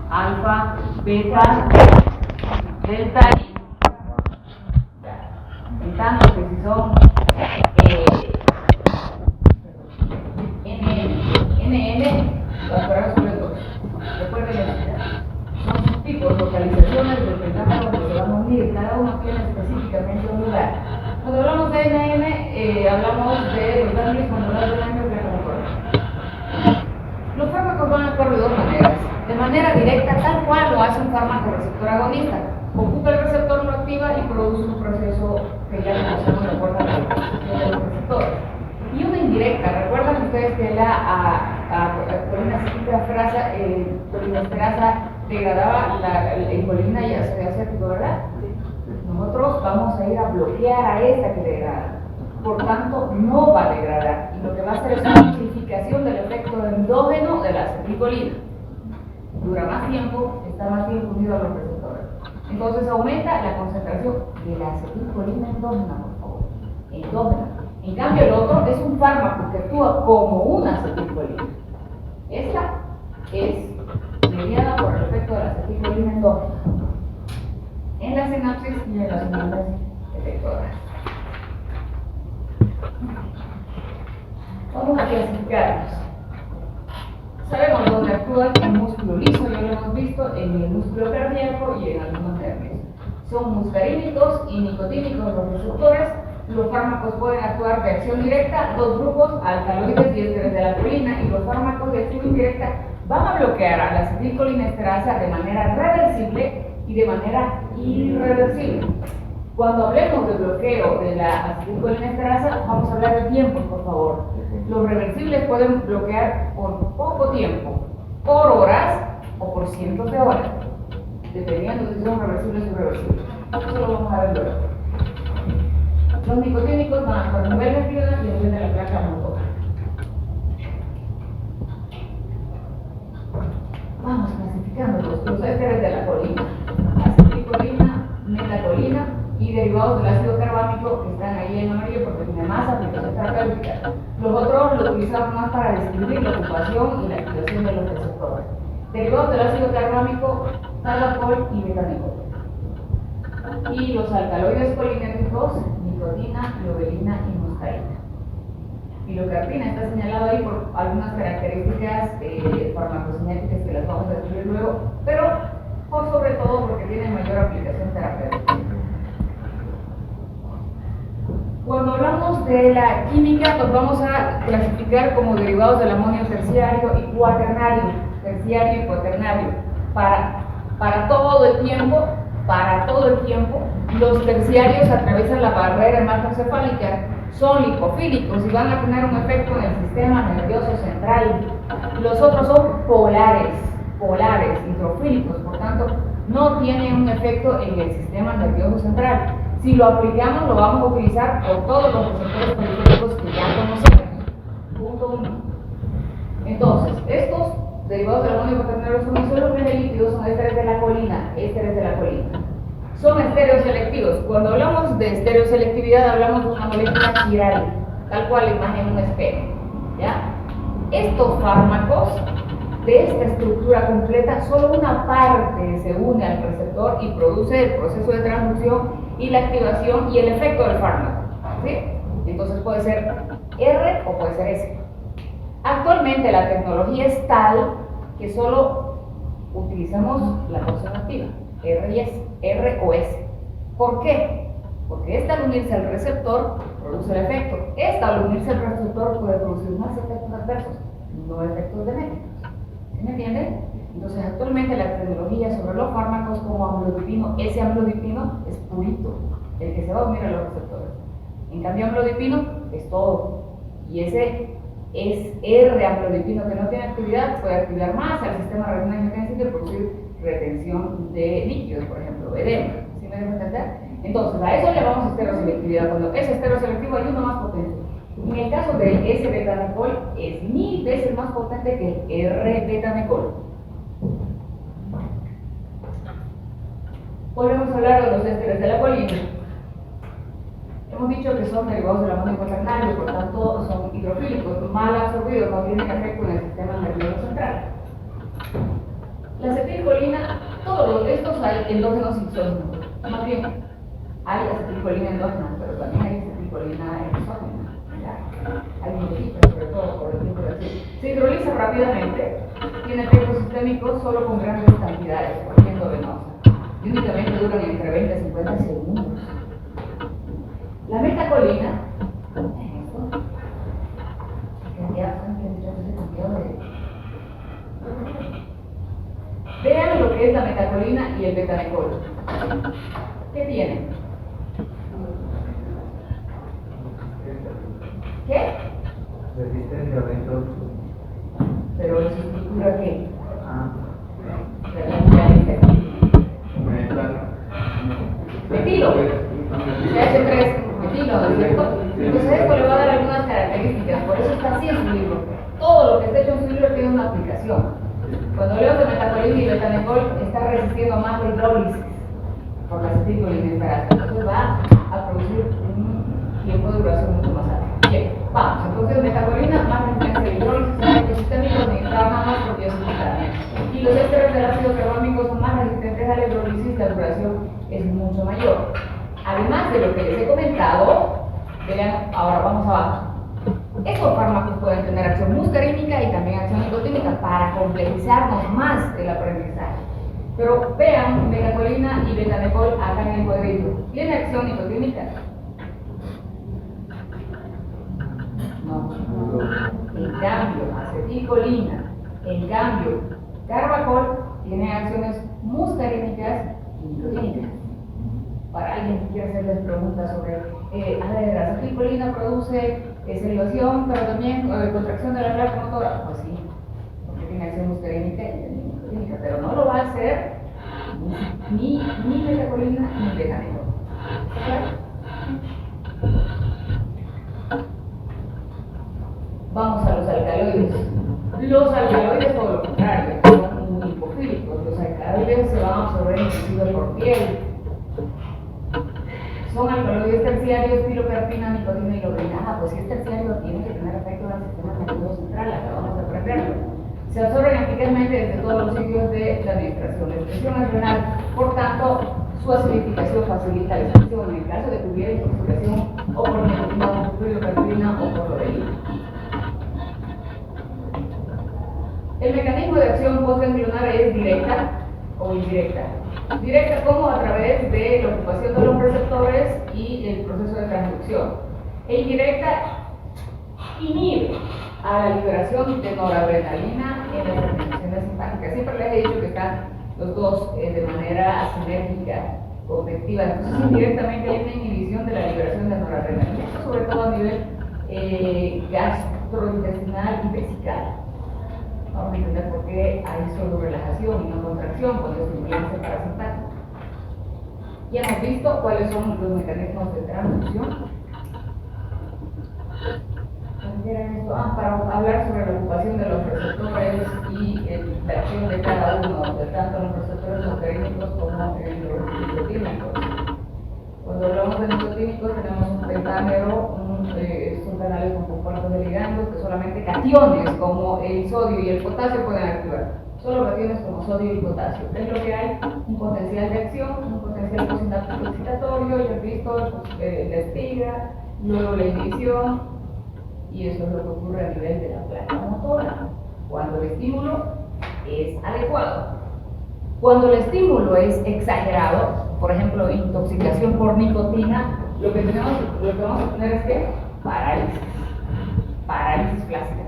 alfa, beta, delta y en tanto que si son NN, las sobre el 2. Recuerden eso. Son tipos, localizaciones del pentágono que se van a unir, cada uno tiene específicamente un lugar. Cuando hablamos de NN, hablamos de los ganglios controlados del ganglio premotor. Los fármacos van a actuar de dos maneras. De manera directa, tal cual lo hace un fármaco receptor agonista. Ocupa el receptor, lo activa y produce un proceso que ya conocemos de acuerdo a la función de los receptores. Y una indirecta, recuerdan ustedes que la colinesterasa degradaba la incolina y ácido acético, ¿verdad? Nosotros vamos a ir a bloquear a esta que degrada. Por tanto, no va a degradar. Y lo que va a hacer es una amplificación del efecto endógeno de la acetilcolina. Dura más tiempo, está más tiempo unido a los receptores. Entonces aumenta la concentración de la acetilcolina endógena, por favor. Endógena. En cambio, el otro es un fármaco que actúa como una acetilcolina. Esta es mediada por el efecto de la acetilcolina endógena en la sinapsis y en las uniones efectoras. Vamos a clasificarlos. Sabemos dónde actúan en músculo liso, ya lo hemos visto, en el músculo cardíaco y en algunos nervios. Son muscarínicos y nicotínicos los receptores. Los fármacos pueden actuar de acción directa, dos grupos, alcaloides y ésteres de la colina, y los fármacos de acción indirecta van a bloquear a la acetilcolinesterasa de manera reversible y de manera irreversible. Cuando hablemos de bloqueo de la acetilcolinesterasa, vamos a hablar de tiempos, por favor. Los reversibles pueden bloquear por poco tiempo, por horas o por cientos de horas, dependiendo si son reversibles o irreversibles. Eso lo vamos a ver luego. Los nicotínicos van a actuar a nivel de fibra y a nivel de la placa motora. Vamos clasificando los ésteres de la colina: acetilcolina, metacolina y derivados del ácido carbámico, que están ahí en amarillo porque tiene más aplicación terapéutica. Los otros lo utilizamos más para describir la ocupación y la activación de los receptores. Derivados del ácido carbámico: talacol y betanicol. Y los alcaloides colinérgicos: nicotina, globelina y muscarina. Pilocarpina está señalado ahí por algunas características farmacocinéticas que las vamos a describir luego, pero por sobre todo porque tiene mayor aplicación terapéutica. Cuando hablamos de la química, los vamos a clasificar como derivados del amonio terciario y cuaternario. Terciario y cuaternario. Para todo el tiempo, los terciarios atraviesan la barrera hematoencefálica, son lipofílicos y van a tener un efecto en el sistema nervioso central. Los otros son polares, hidrofílicos, por tanto, no tienen un efecto en el sistema nervioso central. Si lo aplicamos, lo vamos a utilizar por todos los receptores periféricos que ya conocemos. Punto 1. Entonces, estos derivados del amonio cuaternario son isómeros de lípidos, son ésteres de la colina. Son estereoselectivos. Cuando hablamos de estereoselectividad, hablamos de una molécula chiral, tal cual imagen un espejo. ¿Ya? Estos fármacos de esta estructura completa, solo una parte se une al receptor y produce el proceso de transducción y la activación y el efecto del fármaco. ¿Sí? Entonces puede ser R o puede ser S. Actualmente la tecnología es tal que solo utilizamos la porción activa, R y S, R o S. ¿Por qué? Porque esta al unirse al receptor produce el efecto. Esta al unirse al receptor puede producir más efectos adversos, no efectos benéficos. ¿Sí me entienden? Entonces actualmente la tecnología sobre los fármacos como amlodipino, ese amlodipino es purito, el que se va a unir a los receptores. En cambio amlodipino es todo. Y ese es R amlodipino que no tiene actividad, puede activar más al sistema renal angiotensino y producir retención de líquidos, por ejemplo, edema. ¿Sí me dejo entender? Entonces, a eso le llamamos estereoselectividad. Cuando es estereoselectivo hay uno más potente. En el caso de S-betanicol es 1000 veces más potente que el R-betanicol. Volvemos a hablar de los ésteres de la colina. Hemos dicho que son derivados del amonio cuaternario, por tanto son hidrofílicos, mal absorbidos, no tienen efecto en el sistema nervioso central. La acetilcolina menos hay endógenos y exógenos. Más bien, hay acetilcolina endógena, pero también hay acetilcolina exógena. Hay muchísimas, sobre todo por el tipo de acción. Se hidroliza rápidamente, tiene efectos sistémicos solo con grandes cantidades, por ejemplo venosa, y únicamente duran entre 20 y 50 segundos. La metacolina, vean lo que es la metacolina y el betanecol. ¿Qué tienen? ¿Qué? Resistencia a dentro. ¿Pero en su estructura qué? Ah. Metilo. CH3 metilo, ¿no es cierto? Entonces esto le va a dar algunas características, por eso está así en su libro. Todo lo que está hecho en su libro tiene una aplicación. Cuando leo de metacolina y betanecol está resistiendo más la hidrólisis por la acetilcolina esperasa. Entonces va a producir un tiempo de duración mucho más alto. Bien, vamos. Entonces metacolina más resistencia a la hidrólisis, efectos sistémicos necesitaba más propiedades subcutáneas. Y los ésteres del ácido carbónico son más resistentes a la hidrólisis, la duración es mucho mayor. Además de lo que les he comentado, vean, ahora vamos abajo. Estos fármacos pueden tener acción muscarínica y también acción nicotínica para complejizarnos más el aprendizaje. Pero vean, metacolina y betanecol acá en el cuadrito. ¿Tiene acción nicotínica? No. En cambio, acetilcolina, en cambio, carbacol tiene acciones muscarínicas y nicotínicas. Para alguien que quiera hacerles preguntas sobre, a ver, la acetilcolina produce salivación, pero también contracción de la placa motora. Pues sí, porque tiene acción muscarínica y nicotínica, pero no lo va a hacer ni metacolina ni betanecol. Vamos a los alcaloides. Los alcaloides, por lo contrario, son muy hipofílicos. Los alcaloides se van a absorber inclusive por piel. Son alcaloides terciarios, pilocarpina, nicotina y logrina. Ah, pues si es terciario, tiene que tener efecto en el sistema nervioso central, acabamos de aprenderlo. Se absorben eficazmente desde todos los sitios de la administración. La excreción es renal, por tanto, su acidificación facilita la excreción en el caso de que hubiera intoxicación o por nicotina, o por pilocarpina o por lorelina. El mecanismo de acción postganglionar es directa o indirecta. Directa como a través de la ocupación de los receptores y el proceso de transducción. E indirecta inhibe a la liberación de noradrenalina en las terminaciones simpáticas. Siempre les he dicho que están los dos de manera sinérgica, conectiva. Entonces indirectamente hay una inhibición de la liberación de noradrenalina, sobre todo a nivel gastrointestinal y vesical. Vamos a entender por qué hay solo relajación y no contracción con la estimulancia parasimpática. Ya hemos visto cuáles son los mecanismos de transducción. Para hablar sobre la ocupación de los receptores y la acción de cada uno, de tanto los receptores muscarínicos como los nicotínicos. Cuando hablamos de nicotínicos tenemos un pentámero, son canales con compuestos de ligandos que solamente cationes como el sodio y el potasio pueden activar. Solo cationes como sodio y potasio. Es lo que hay, un potencial de acción, un potencial posináptico excitatorio, ya he visto la espiga, luego la inhibición, y eso es lo que ocurre a nivel de la placa motora, cuando el estímulo es adecuado. Cuando el estímulo es exagerado, por ejemplo, intoxicación por nicotina, lo que vamos a tener es que parálisis clásica.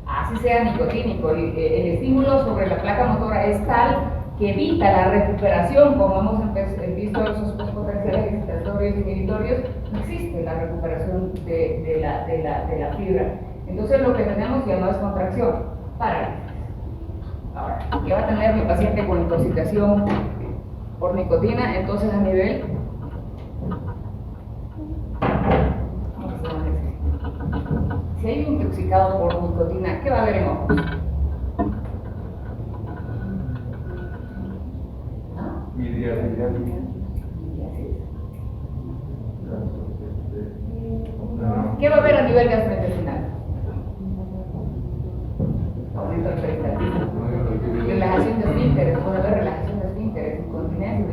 Así sea nicotínico, el estímulo sobre la placa motora es tal que evita la recuperación, como hemos visto esos potenciales excitatorios y inhibitorios, no existe la recuperación de la fibra. Entonces lo que tenemos ya no es contracción, parálisis. Ahora, ¿qué va a tener mi paciente con intoxicación por nicotina? Entonces a nivel si hay un intoxicado por nicotina, ¿qué va a haber en ojos? ¿Qué va a haber a nivel gastrointestinal? Aumento del peristaltismo. Relajación de esfínteres, puede haber relajación de esfínteres, incontinencia,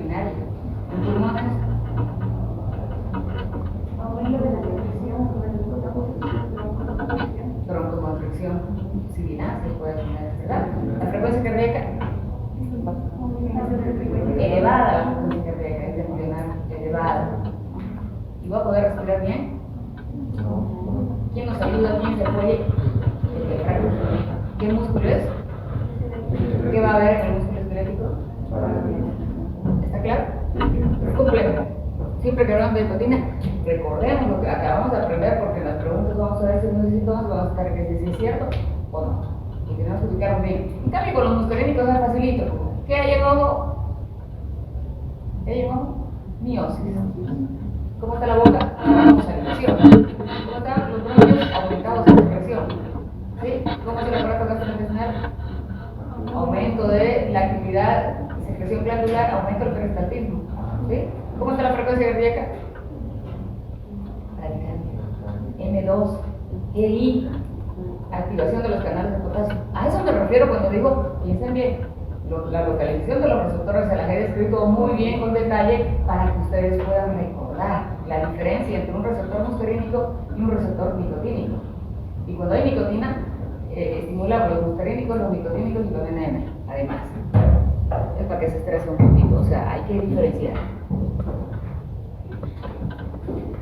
siempre que hablamos de nicotina, recordemos lo que acabamos de aprender, porque en las preguntas vamos a ver si no síntomas, vamos a estar que si es cierto o no. Y tenemos que ubicarnos bien. En cambio, con los muscarínicos es facilito. ¿Qué hay en ojo? ¿Qué hay en ojo? Miosis. ¿Cómo está la boca? Salivación. ¿Cómo están los bronquios? Aumentados de secreción. ¿Sí? ¿Cómo es el aparato gastrointestinal? Aumento de la actividad y secreción glandular, aumento del peristaltismo. ¿Sí? ¿Cómo está la frecuencia cardíaca? M2, GI, activación de los canales de potasio. A eso me refiero cuando digo, piensen bien, la localización de los receptores se las he descrito muy bien con detalle para que ustedes puedan recordar la diferencia entre un receptor muscarínico y un receptor nicotínico. Y cuando hay nicotina, estimula los muscarínicos, los nicotínicos y con NM, además. Es para que se estrese un poquito, o sea, hay que diferenciar.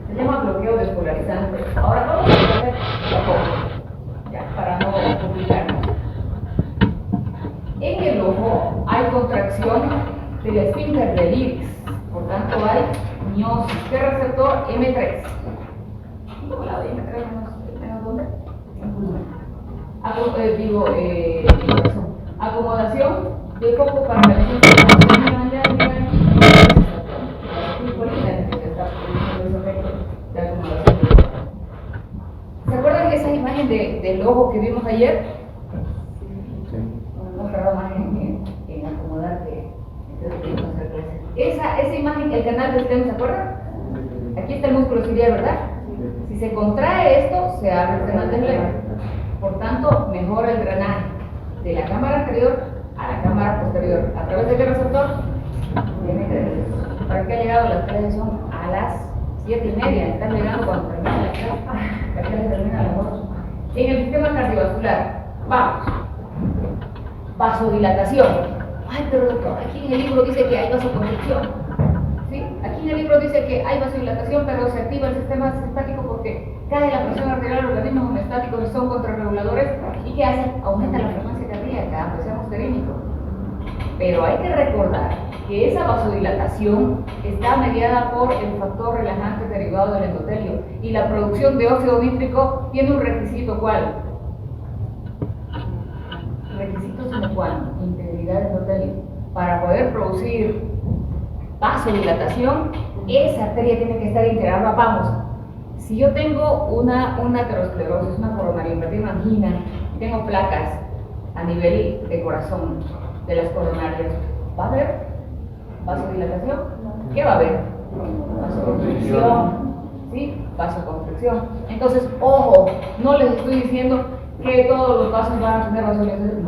Se llama bloqueo despolarizante. Ahora vamos a hacer poco, ya, para no complicarnos. En el ojo hay contracción del esfínter del iris, por tanto hay miosis. ¿Qué receptor? M3. ¿Cómo la de M3 menos dónde? Acomodación de foco para la ¿Se acuerdan de esa imagen del ojo que vimos ayer? Sí. Hemos tardado más en acomodar esa imagen, el canal del stem, ¿se acuerdan? Aquí está el músculo ciliar, ¿verdad? Si se contrae esto, se abre el canal del flema. Por tanto, mejora el drenaje de la cámara anterior a la cámara posterior. ¿A través de qué receptor? ¿Para qué ha llegado las clases? Son a las 7:30. Están llegando cuando termina la clase. La clase termina a las 8. En el sistema cardiovascular, vamos. Vasodilatación. Ay, pero doctor, aquí en el libro dice que hay vasoconstricción. ¿Sí? Aquí en el libro dice que hay vasodilatación, pero se activa el sistema sistémico porque cae la presión arterial, los organismos homeostáticos son contrarreguladores. ¿Y qué hacen? Aumenta la frecuencia cardíaca, aunque sea muscarínico. Pero hay que recordar que esa vasodilatación está mediada por el factor relajante derivado del endotelio y la producción de óxido nítrico tiene un requisito. ¿Cuál? Requisito sine qua non, integridad del endotelio. Para poder producir vasodilatación, esa arteria tiene que estar integrada. Vamos, si yo tengo una aterosclerosis, una coronariopatía, una angina, y tengo placas a nivel de corazón, de las coronarias, ¿va a haber vasodilatación? ¿Qué va a haber? Vasoconstricción, ¿sí? Vasoconstricción. Entonces, ojo, no les estoy diciendo que todos los vasos van a tener vasodilatación.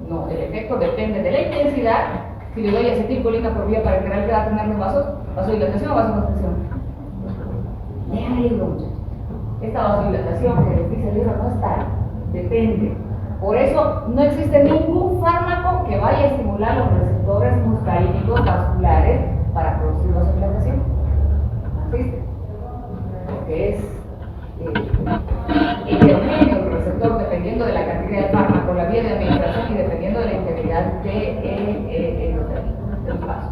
No, el efecto depende de la intensidad. Si le doy acetilcolina por vía parenteral, ¿qué va a tener de vasos? ¿Vasodilatación o vasoconstricción? Lean el libro, muchachos. Esta vasodilatación que les dice el libro no está, depende. Por eso no existe ningún fármaco que vaya a estimular los receptores muscarínicos vasculares para producir vasodilatación. No existe. Porque es heterogéneo el receptor dependiendo de la cantidad de fármaco, la vía de administración y dependiendo de la integridad del vaso.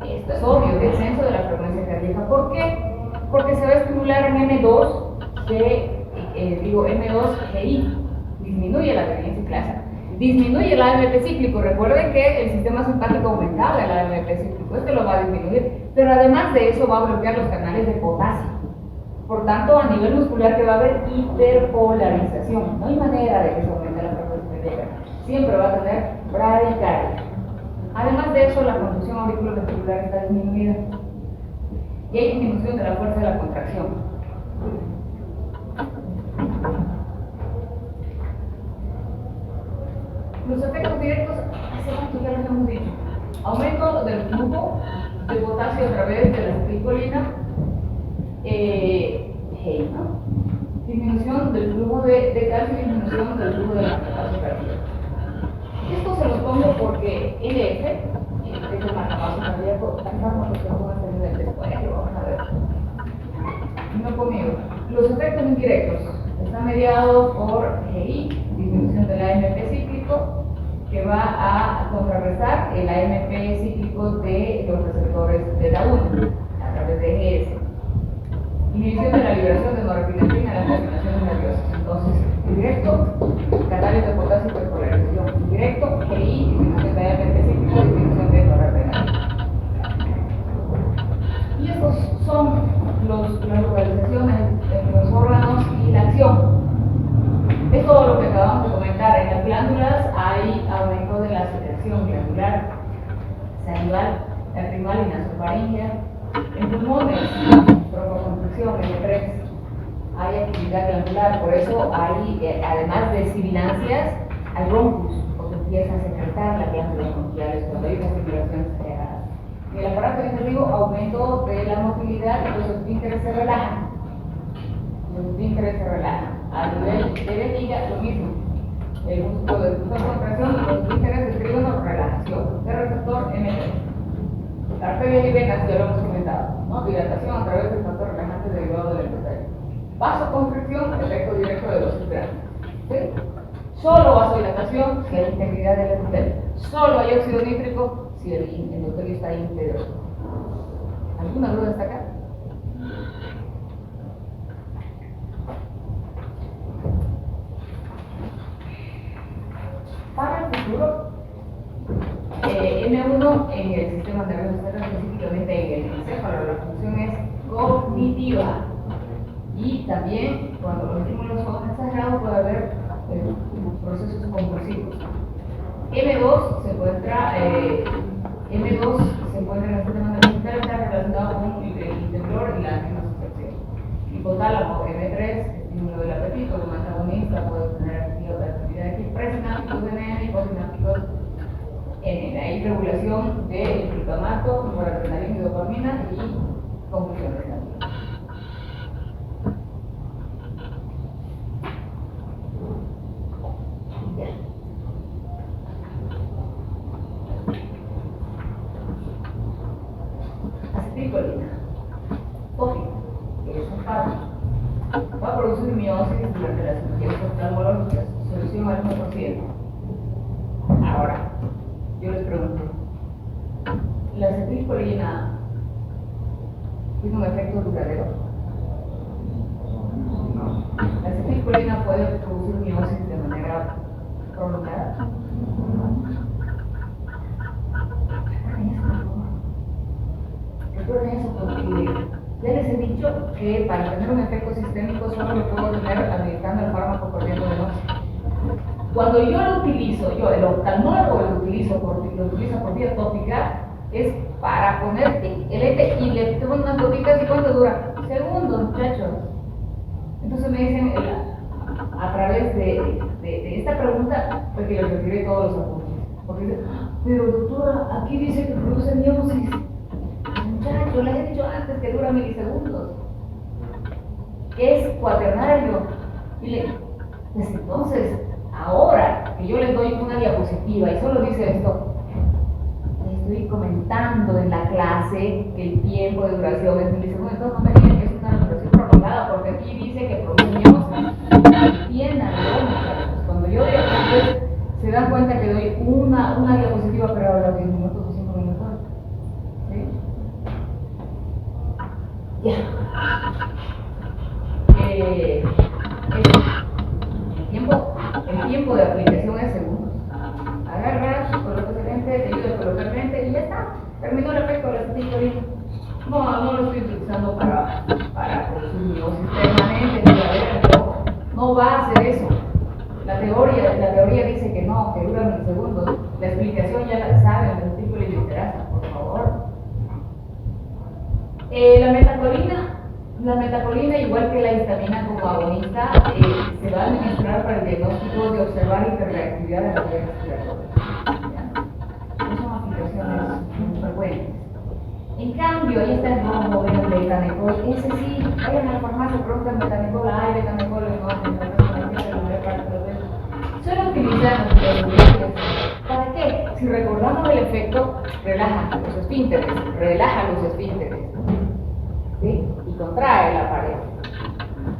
Esto es obvio, descenso de la frecuencia cardíaca. ¿Por qué? Porque se va a estimular en M2, M2GI, disminuye la adherencia clásica, disminuye el AMP cíclico. Recuerden que el sistema simpático aumentaba el AMP cíclico, este lo va a disminuir, pero además de eso va a bloquear los canales de potasio. Por tanto, a nivel muscular que va a haber hiperpolarización. No hay manera de que se aumente la frecuencia cardíaca. Siempre va a tener bradicardia. Además de eso, la conducción auriculoventricular está disminuida. Y hay disminución de la fuerza de la contracción. Los efectos directos, hace rato ya los hemos dicho. Aumento del flujo de potasio a través de la acetilcolina. ¿No? Disminución del flujo de calcio y disminución del flujo de la potasio cardíaco. Esto se los pongo porque LF, es el marcapaso cardíaco, estamos los que vamos a tener el después, lo vamos a ver. No conmigo. Los efectos indirectos están mediados por GI, disminución del AMP cíclico, que va a contrarrestar el AMP cíclico de los receptores de la 1 a través de EGS. Inhibición de la liberación de norepinefrina en las terminaciones nerviosas. Entonces, directo, catálisis de potasio por polarización. Indirecto, GI, disminución de AMP cíclico, disminución de norepinefrina. Y estos son las localizaciones en los órganos y la acción. Es todo lo que acabamos de comentar. En las glándulas hay aumento de la secreción glandular, salival, lacrimal y nasofaringea. En pulmones, broncoconstricción, M3, hay actividad glandular. Por eso hay, además de sibilancias, hay bronquios, porque empieza a secretar las glándulas bronquiales cuando hay una circulación acelerada. Y el aparato digestivo, aumento de la motilidad, los esfínteres se relajan. Los esfínteres se relajan. A nivel de vejiga, lo mismo. El músculo de contracción y los esfínteres de trígono, relajación. De receptor, M3. Arterias y venas, ya lo hemos comentado, ¿no? Dilatación a través del factor relajante derivado del endotelio. Vasoconstricción, efecto directo de los hidrantes. ¿Sí? Solo vasodilatación si hay integridad del endotelio. Solo hay óxido nítrico si el endotelio está íntegro. ¿Alguna duda hasta acá? Para el futuro, M1 en el sistema nervioso central, específicamente en el encéfalo, la función es cognitiva. Y también, cuando los estímulos son exagerados, puede haber procesos compulsivos. M2 se encuentra en el sistema nervioso central, está relacionado con el temblor y la anticoncepción. Hipotálamo, M3, estímulo del apetito, como antagonista puede tener actividad aquí, presinápticos NN y postsinápticos NN. Hay regulación del glutamato, noradrenalina y dopamina y confusiones también. Acetilcolina, tópico, que es un fármaco, va a producir miosis durante las cirugías oftalmológicas, solución al 1%. Ahora, yo les pregunto, ¿la acetilcolina tiene un efecto duradero? ¿La acetilcolina puede producir miosis de manera prolongada? Recuerden eso porque ya les he dicho que para tener un efecto sistémico solo lo puedo tener administrando el fármaco por tiempo de noche. Cuando yo lo utilizo, el oftalmólogo lo utiliza por vía tópica, es para poner el ET y le toman unas gotitas. ¿Y cuánto dura? Segundos, muchachos. Entonces me dicen, a través de esta pregunta, porque les retiré todos los apuntes. Porque dicen, pero doctora, aquí dice que produce miosis. Muchachos, les he dicho antes que dura milisegundos. Es cuaternario. Pues entonces, ahora que yo les doy una diapositiva y solo dice esto, estoy comentando en la clase que el tiempo de duración es milisegundos. Entonces no me digan que es una duración prolongada, porque aquí dice que produce miosis. Entiéndanlo, muchachos. Cuando yo doy apuntes, se dan cuenta que doy una diapositiva, pero ahora 10 minutos o 5 minutos. ¿Sí? Ya. El tiempo de aplicación es segundos. Agarras, colocas el lente, te ayuda a colocar el lente y ya está. Terminó el efecto de la acetilcolina. No lo estoy utilizando para producir miosis permanente. No va a hacer eso. La teoría dice que no, que dura milisegundos. La explicación ya la saben, la acetilcolina y listerasa, por favor. La metacolina, igual que la histamina como agonista, se va a administrar para el diagnóstico de observar hiperreactividad de la vía respiratoria. No son aplicaciones muy frecuentes. En cambio, ahí está el rombo, el betanecol. Ese sí, vayan a la farmacia, preguntan betanecol, betanecol, solo utilizan los. ¿Para qué? Si recordamos el efecto, relaja los esfínteres, ¿sí? Y contrae la pared.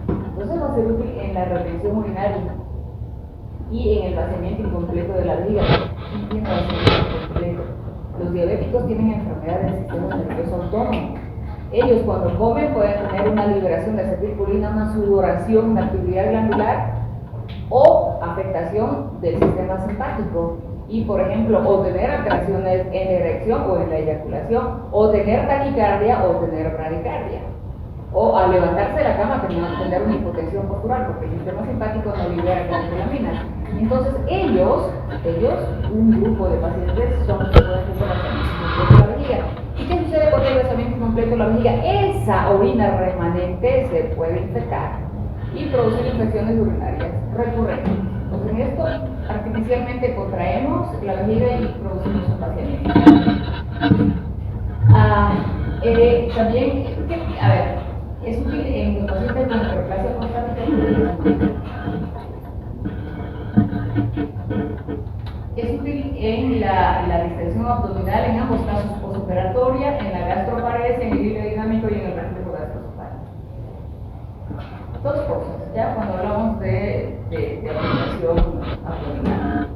Entonces va a ser útil en la retención urinaria y en el vaciamiento incompleto de la vejiga. entiendo así por completo. Los diabéticos tienen enfermedades del sistema nervioso autónomo. Ellos cuando comen pueden tener una liberación de acetilcolina, una sudoración, una actividad glandular o afectación del sistema simpático. Y por ejemplo, o tener alteraciones en la erección o en la eyaculación, o tener taquicardia o tener bradicardia. O al levantarse de la cama tener una hipotensión postural, porque el sistema simpático no libera catecolaminas. Entonces ellos, un grupo de pacientes, son los que pueden hacer el de la vejiga. ¿Y qué sucede con el vaciamiento completo de la vejiga? Esa orina remanente se puede infectar y producir infecciones urinarias recurrentes. Entonces en esto artificialmente contraemos la vejiga y producimos un vaciamiento. También, a ver, es útil en los pacientes con hiperplasia prostática. Es útil en la distensión abdominal en ambos casos, postoperatoria, en la gastroparesia, en el hilo dinámico y en el reflejo gastroesofágico. Dos cosas, ya cuando hablamos de aplicación abdominal.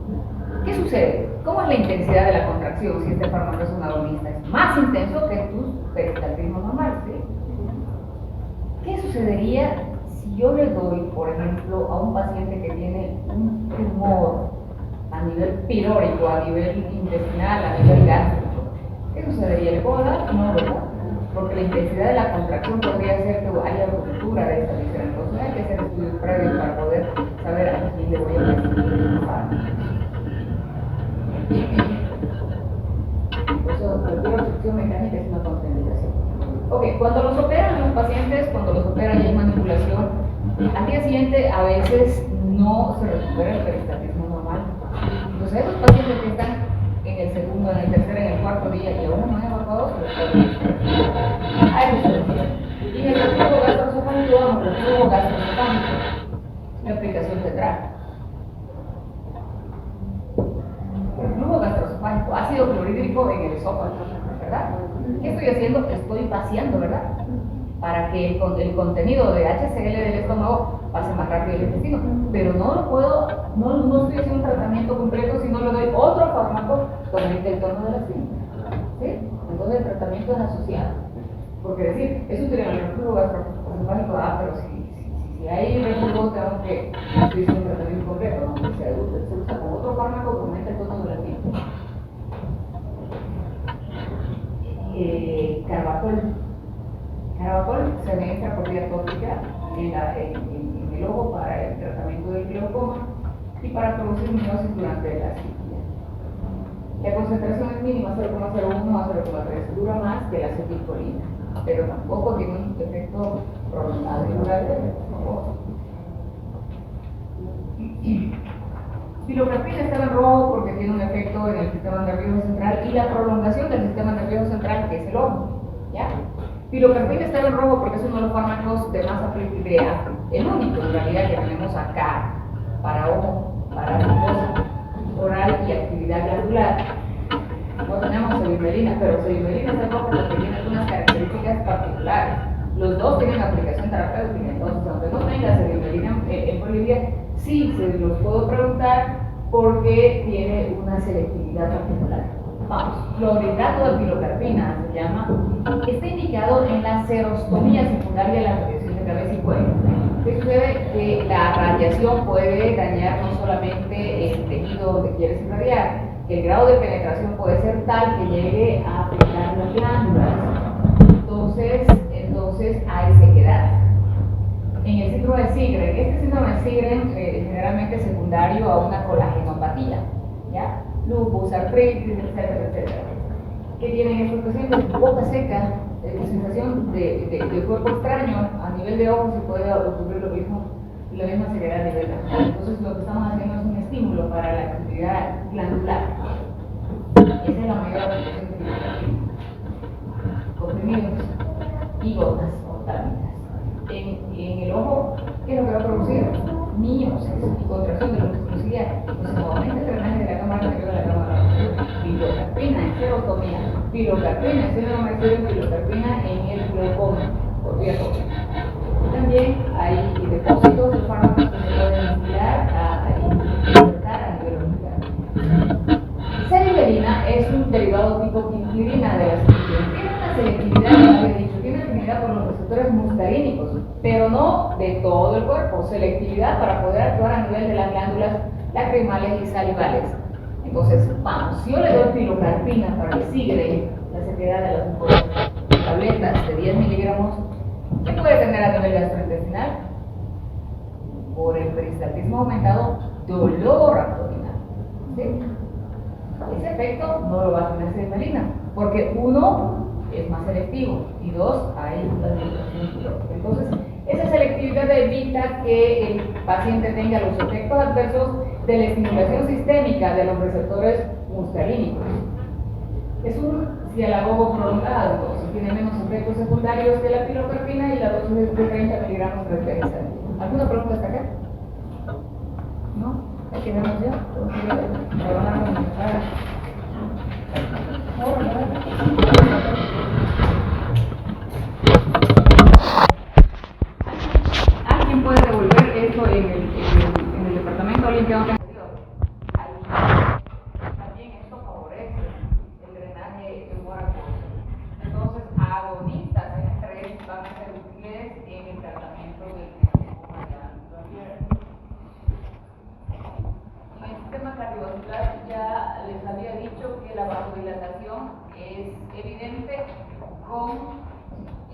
¿Qué sucede? ¿Cómo es la intensidad de la contracción si este fármaco es un agonista? Es más intenso que tu peristaltismo normal, ¿sí? ¿Qué sucedería si yo le doy, por ejemplo, a un paciente que tiene un tumor a nivel pilórico, a nivel intestinal, a nivel gástrico? ¿Qué sucedería? ¿Le puedo dar? No, ¿verdad? Porque la intensidad de la contracción podría ser que haya ruptura de esta víscera. Entonces hay que hacer estudios previos para poder saber a quién le voy a prescribir el fármaco. Por eso, cualquier obstrucción mecánica es una contraindicación. Ok, cuando los operan los pacientes, cuando los operan y hay manipulación, al día siguiente a veces no se recupera el peristaltismo normal. Entonces, esos pacientes que están en el segundo, en el tercer, en el cuarto día y aún no han evacuado, se les puede hay restricción. Y en el reflujo gastroesofágico, vamos, el reflujo gastroesofágico, la aplicación tendrá. El flujo gastroesofágico, ácido clorhídrico en el esófago, ¿verdad? ¿Qué estoy haciendo? Estoy vaciando, ¿verdad? Para que el contenido de HCl del estómago pase más rápido al intestino. Pero no lo puedo, no estoy haciendo un tratamiento completo si no le doy otro fármaco con el tono de la esfínter. ¿Sí? Entonces el tratamiento es asociado. Porque decir, es útil en el reflujo gastroesofágico, pero si hay reflujo tengo que hacer un tratamiento completo, ¿no? Se usa con otro fármaco que aumenta el tono de la esfínter. Carbacol se administra por vía tópica en el ojo para el tratamiento del glaucoma y para producir miosis durante la cirugía. La concentración es mínima, 0,01 a 0,3, dura más que la acetilcolina, pero tampoco tiene un efecto prolongado y durable. Pilocarpina está en rojo porque tiene un efecto en el sistema nervioso central y la prolongación del sistema nervioso central, que es el ojo, ¿ya? Pilocarpina está en rojo porque es uno de los fármacos de más aplicabilidad, el único en realidad que tenemos acá para ojo, para mucosa oral y actividad glandular. No tenemos cevimelina, pero cevimelina está en rojo porque tiene algunas características particulares. Los dos tienen aplicación terapéutica, entonces aunque no tenga cevimelina en Bolivia, sí se los puedo preguntar porque tiene una selectividad particular. Vamos, clorhidrato de pilocarpina se llama, está indicado en la serostomía secundaria de la radiación de cabeza y cuello. ¿Qué sucede? Que la radiación puede dañar no solamente el tejido donde quieres irradiar, que el grado de penetración puede ser tal que llegue a afectar las glándulas. Entonces hay sequedad. En el síndrome de Sjögren, este síndrome de Sjögren generalmente es secundario a una colagenopatía, ¿ya? Lupus, artritis, etcétera, etcétera. ¿Qué tienen estos pacientes? Boca seca, sensación de cuerpo extraño, a nivel de ojos se puede ocurrir lo mismo, la misma sequedad a nivel de ojos. Entonces lo que estamos haciendo es un estímulo para la actividad glandular. Esa es la mayor aplicación de pilocarpina. Comprimidos y gotas oftálmicas. En el ojo, ¿qué es lo que va a producir? Miosis y contracción de la mucosidad. Entonces, aumenta el drenaje de la cámara anterior a la cámara. Pilocarpina en serostomía, pilocarpina en síndrome de Sjögren, pilocarpina en el glaucoma, por vía tópica. También hay depósitos de fármacos que se pueden instilar a insertar a nivel ocular. derivado tipo quinquilina de la aspirina. Tiene una selectividad, como había dicho, tiene afinidad por los receptores muscarínicos, pero no de todo el cuerpo, selectividad para poder actuar a nivel de las glándulas lacrimales y salivales. Entonces, vamos, si yo le doy pilocarpina para el SIGRE, la sequedad de las tabletas de 10 miligramos, ¿qué puede tener a nivel gastrointestinal? Por el peristaltismo aumentado, dolor abdominal. ¿Sí? Ese efecto no lo va a tener sirmelina, porque uno es más selectivo y dos, hay la dilatación quirúrgica. Entonces, esa selectividad evita que el paciente tenga los efectos adversos de la estimulación sistémica de los receptores muscarínicos. Es un cialagogo prolongado, entonces tiene menos efectos secundarios que la pilocarpina y la dosis es de 30 miligramos de referencia. ¿Alguna pregunta hasta acá? ¿No? Aquí vemos ya. ¿Alguien puede devolver esto en el departamento? ¿Alguien que no tenga sentido? También esto favorece el drenaje hemorrágico. Entonces, agonistas en estrés van a ser útiles en el tratamiento del en el sistema cardiovascular ya les había dicho que la vasodilatación es evidente con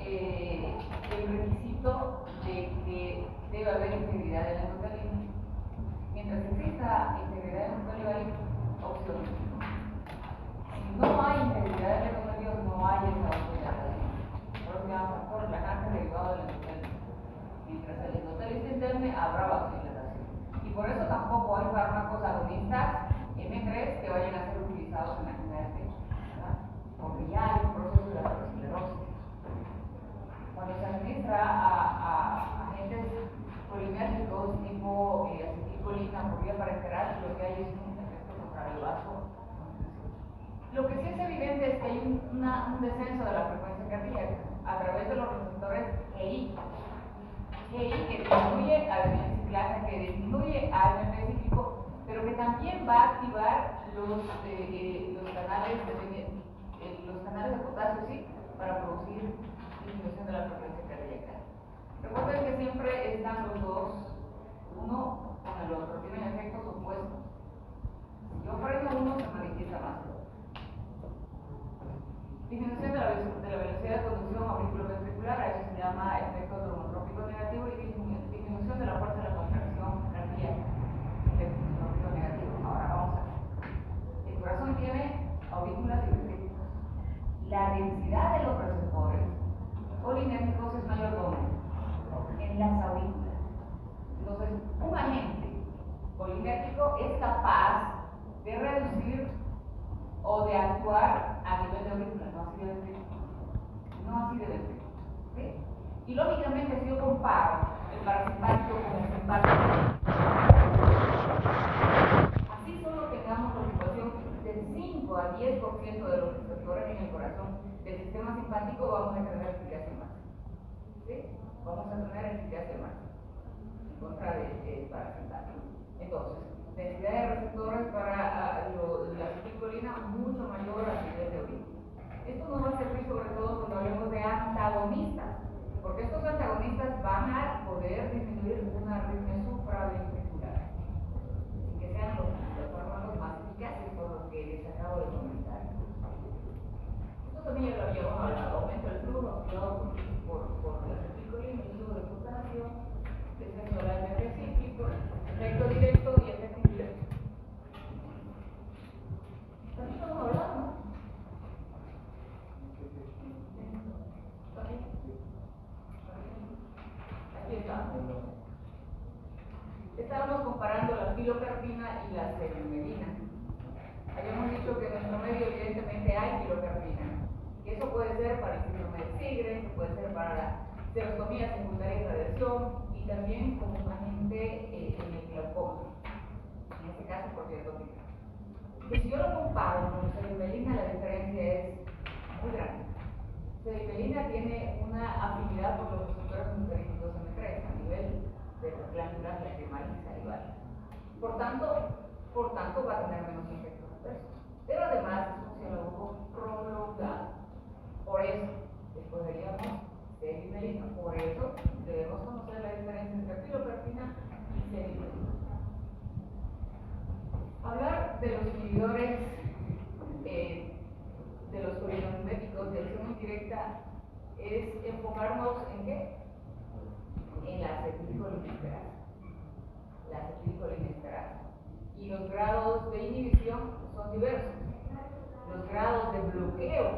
el requisito de que debe haber integridad del endotelium. Mientras exista integridad del endotelium hay opciones. Si no hay integridad del endotelium, no hay esa vasodilatación. Por eso se llama factor relajante derivado del endotelium. Mientras el endotelio se interne, habrá vasodilatación. Y por eso tampoco hay fármacos agonistas M3 que vayan a ser utilizados en la angina del pecho, ¿verdad? Porque ya hay un proceso de aterosclerosis. Cuando se administra a agentes polinérgicos tipo acetilcolina por vía parenteral, lo que hay es un efecto contra el vaso. Lo que sí es evidente es que hay un descenso de la frecuencia cardíaca a través de los receptores GI. GI que disminuye adenina ciclasa, que disminuye AMP cíclico, pero que también va a activar los canales de potasio, ¿sí? Para producir disminución de la frecuencia cardíaca. Recuerden que siempre están los dos, uno con el otro, tienen efectos opuestos. Si yo freno uno, se manifiesta más. Disminución de la velocidad de conducción auriculoventricular, a eso se llama efecto tromotrópico negativo, y disminución de la fuerza de la contracción cardíaca, efecto tromotrópico negativo. Ahora vamos a ver. El corazón tiene aurículas y ventrículos. La densidad de los receptores colinérgicos es mayor donde en las aurículas. Entonces, un agente colinérgico es capaz de reducir o de actuar a nivel de aurícula, no así de ventrículo. No así de ventrículo. ¿Sí? Y lógicamente, si yo comparo el parasimpático con el simpático, así solo tengamos la ocupación del 5 a 10% de los receptores en el corazón del sistema simpático, vamos a tener eficacia máxima. ¿Sí? Vamos a tener eficacia máxima en contra del parasimpático. Entonces, densidad de receptores para la acetilcolina mucho mayor a nivel de aurícula. Esto nos va a servir sobre todo cuando hablemos de antagonistas, porque estos antagonistas van a poder disminuir una arritmia supraventricular, sin que sean los fármacos más eficaces, por lo que les acabo de comentar. Esto también ya lo habíamos hablado, aumento del flujo activado por la acetilcolina, el flujo de potasio, descenso del AMP cíclico, efecto directo y efecto indirecto. También hemos hablado, ¿no? Aquí está. Estábamos comparando la pilocarpina y la semimelina. Habíamos dicho que en nuestro medio evidentemente hay pilocarpina, que eso puede ser para el síndrome de Sjögren, que puede ser para la serostomía secundaria y radiación, y también como un agente en el glaucoma, en este caso por diatópica. Y si yo lo comparo con semimelina, la diferencia es muy grande. Semimelina tiene una afinidad por los receptores muscarínicos M3 a nivel de las glándulas lacrimales y salivales. Por tanto, va a tener menos efectos adversos. Pero además es un cialagogo es enfocarnos en qué? En la acetilcolinesterasa. La acetilcolinesterasa. Y los grados de inhibición son diversos. Los grados de bloqueo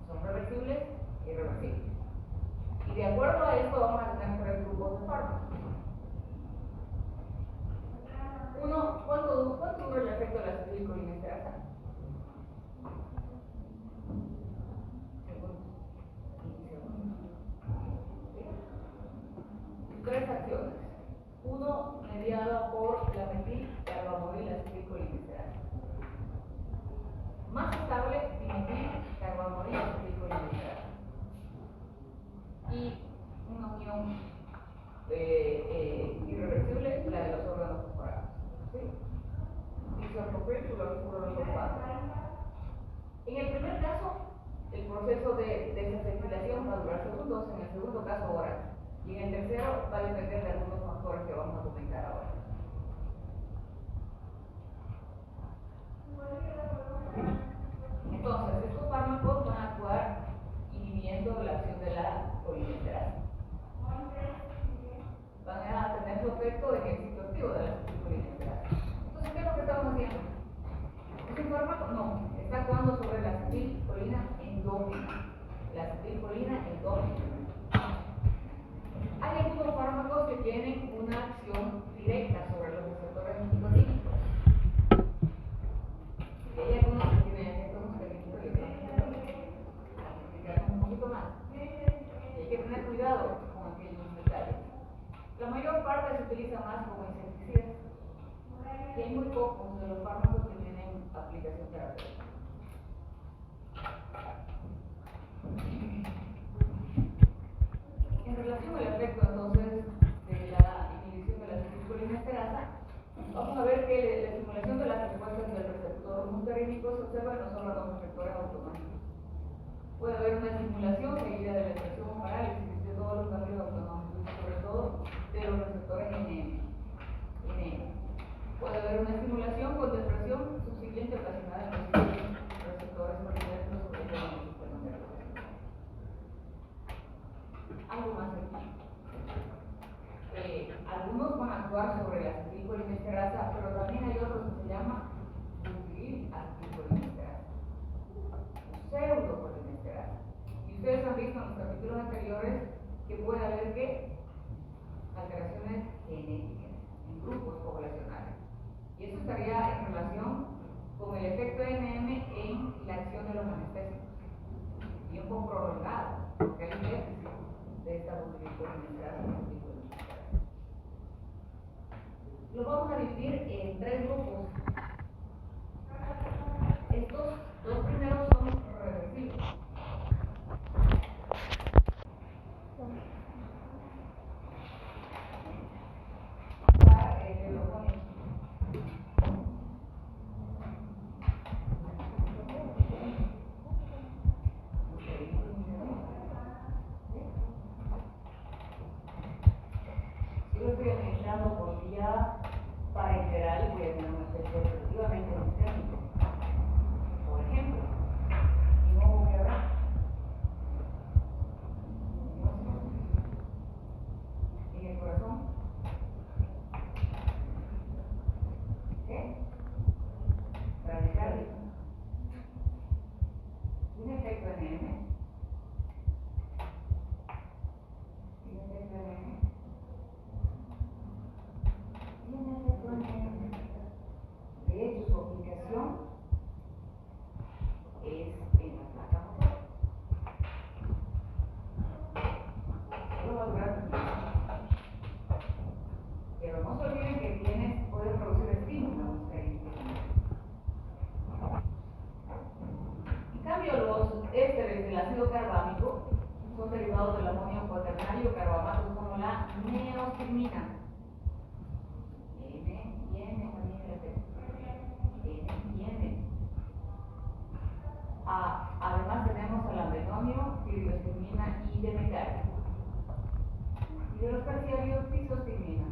son reversibles y irreversibles. Y de acuerdo a esto vamos a tener tres grupos de fármacos. Uno, ¿cuánto dura el efecto de la acetilcolinesterasa? Tres acciones. Uno, mediado por la metilcarbamoril acetilcolinesterasa. Más estable, dimetilcarbamoril acetilcolinesterasa. Y una unión irreversible, la de los órganos corporales. ¿Sí? Isopropil, fluorofosfato. En el primer caso, el proceso de desacetilación va a durar segundos, en el segundo caso horas. Y en el tercero va a depender de algunos factores que vamos a comentar ahora. Entonces, estos fármacos van a actuar inhibiendo la acción de la colinesterasa. Van a tener su efecto de ejército activo de la colinesterasa. Entonces, ¿qué es lo que estamos haciendo? ¿Es un fármaco? No, está actuando sobre la acetilcolina endógena. La acetilcolina endógena. Hay algunos fármacos que tienen una acción directa sobre los receptores nicotínicos. Y hay algunos que tienen efectos muscarínicos y otros que un poquito más. Y hay que tener cuidado con aquellos detalles. La mayor parte se utiliza más como insecticidas. Y hay muy pocos de los fármacos que tienen aplicación terapéutica. En relación al efecto entonces de la inhibición de la acetilcolinesterasa, vamos a ver que la estimulación de las respuestas del receptor muscarínico se observa en los órganos receptores autonómicos. Puede haber una estimulación seguida de la expresión o parálisis de todos los ganglios autonómicos, sobre todo de los receptores NM. Puede haber una estimulación con depresión subsiguiente ocasionada en los receptores colinesterasa sobre todo en el sistema nervioso. Algo más aquí. Algunos van a actuar sobre la acetilcolinesterasa, pero también hay otros que se llama butil acetilcolinesterasa, pseudocolinesterasa. Y ustedes han visto en los capítulos anteriores que puede haber que alteraciones genéticas en grupos poblacionales. Y eso estaría en relación con el efecto NM en la acción de los anestésicos. Tiempo prolongado, porque hay un déficit de esta butilcolinesterasa. Lo vamos a dividir en tres grupos. Estos dos primeros son reversibles. Yo lo estoy administrando por vía parenteral y voy a tener un efecto efectivamente sistémico. Por ejemplo, y no voy a ver. En el corazón. ¿Qué? Bradicardia. Un efecto NM. Un efecto NM. De hecho, su aplicación es en la placa motor. Solo va a durar un tiempo. Pero no se olviden que puede producir estímulos muscarínicos. En cambio, los ésteres del ácido carbámico son derivados del amonio cuaternario carbamato como la neostigmina. Además tenemos al andenomio, piridostigmina y demetal. Y de los terciarios, tisostigmina.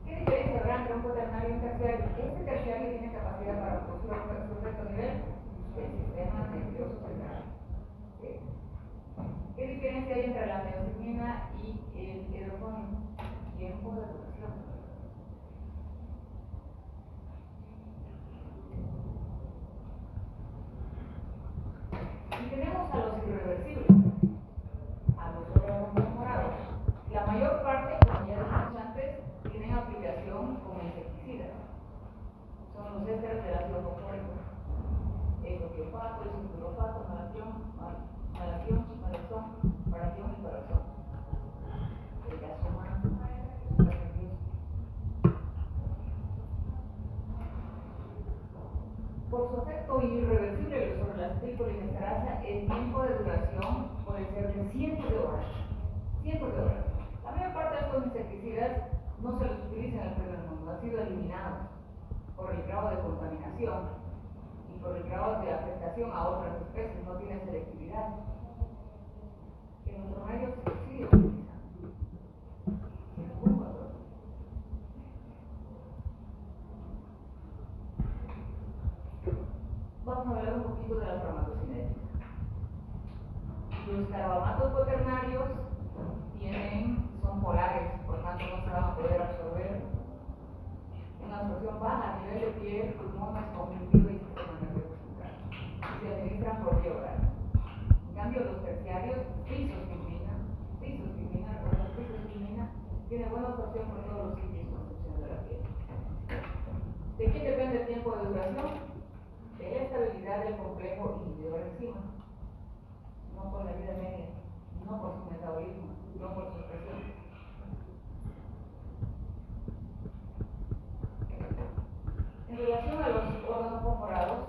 ¿Qué diferencia habrá entre un cuaternario y un terciario? Este terciario tiene capacidad para producir un cierto nivel del sistema nervioso central. ¿Sí? ¿Qué diferencia hay entre la meoxicilina y el hidroponio? Tiempo de duración. Y tenemos a los irreversibles, a los órganos morados. La mayor parte, como ya dijimos antes, tienen aplicación como insecticidas. Son los ésteres del ácido fosfórico, ecotiofato, sulfurofato, malatión, paratión y parazón. El gas humano. Por su efecto irreversible sobre la acetilcolinesterasa, el tiempo de duración puede ser de cientos de horas. Cientos de horas. La mayor parte de estos insecticidas no se los utiliza en el primer mundo, han sido eliminados por el grado de contaminación y por el grado de afectación a otras especies, no tienen selectividad. En nuestro medio se sigue utilizando. Sin ningún control. Vamos a hablar un poquito de la farmacocinética. Los carbamatos cuaternarios son polares, por tanto no se van a poder absorber. Una absorción baja a nivel de piel, pulmones, conjuntiva y sistema nervioso central. Se administran por vía oral. En cambio, los terciarios, fisostigmina, tiene buena absorción por todos los sitios con excepción de la piel. ¿De quién depende el tiempo de duración? De la estabilidad del complejo inhibidor enzima, no por la vida media, no por su metabolismo, no por su expresión. En relación a los órganos perforados,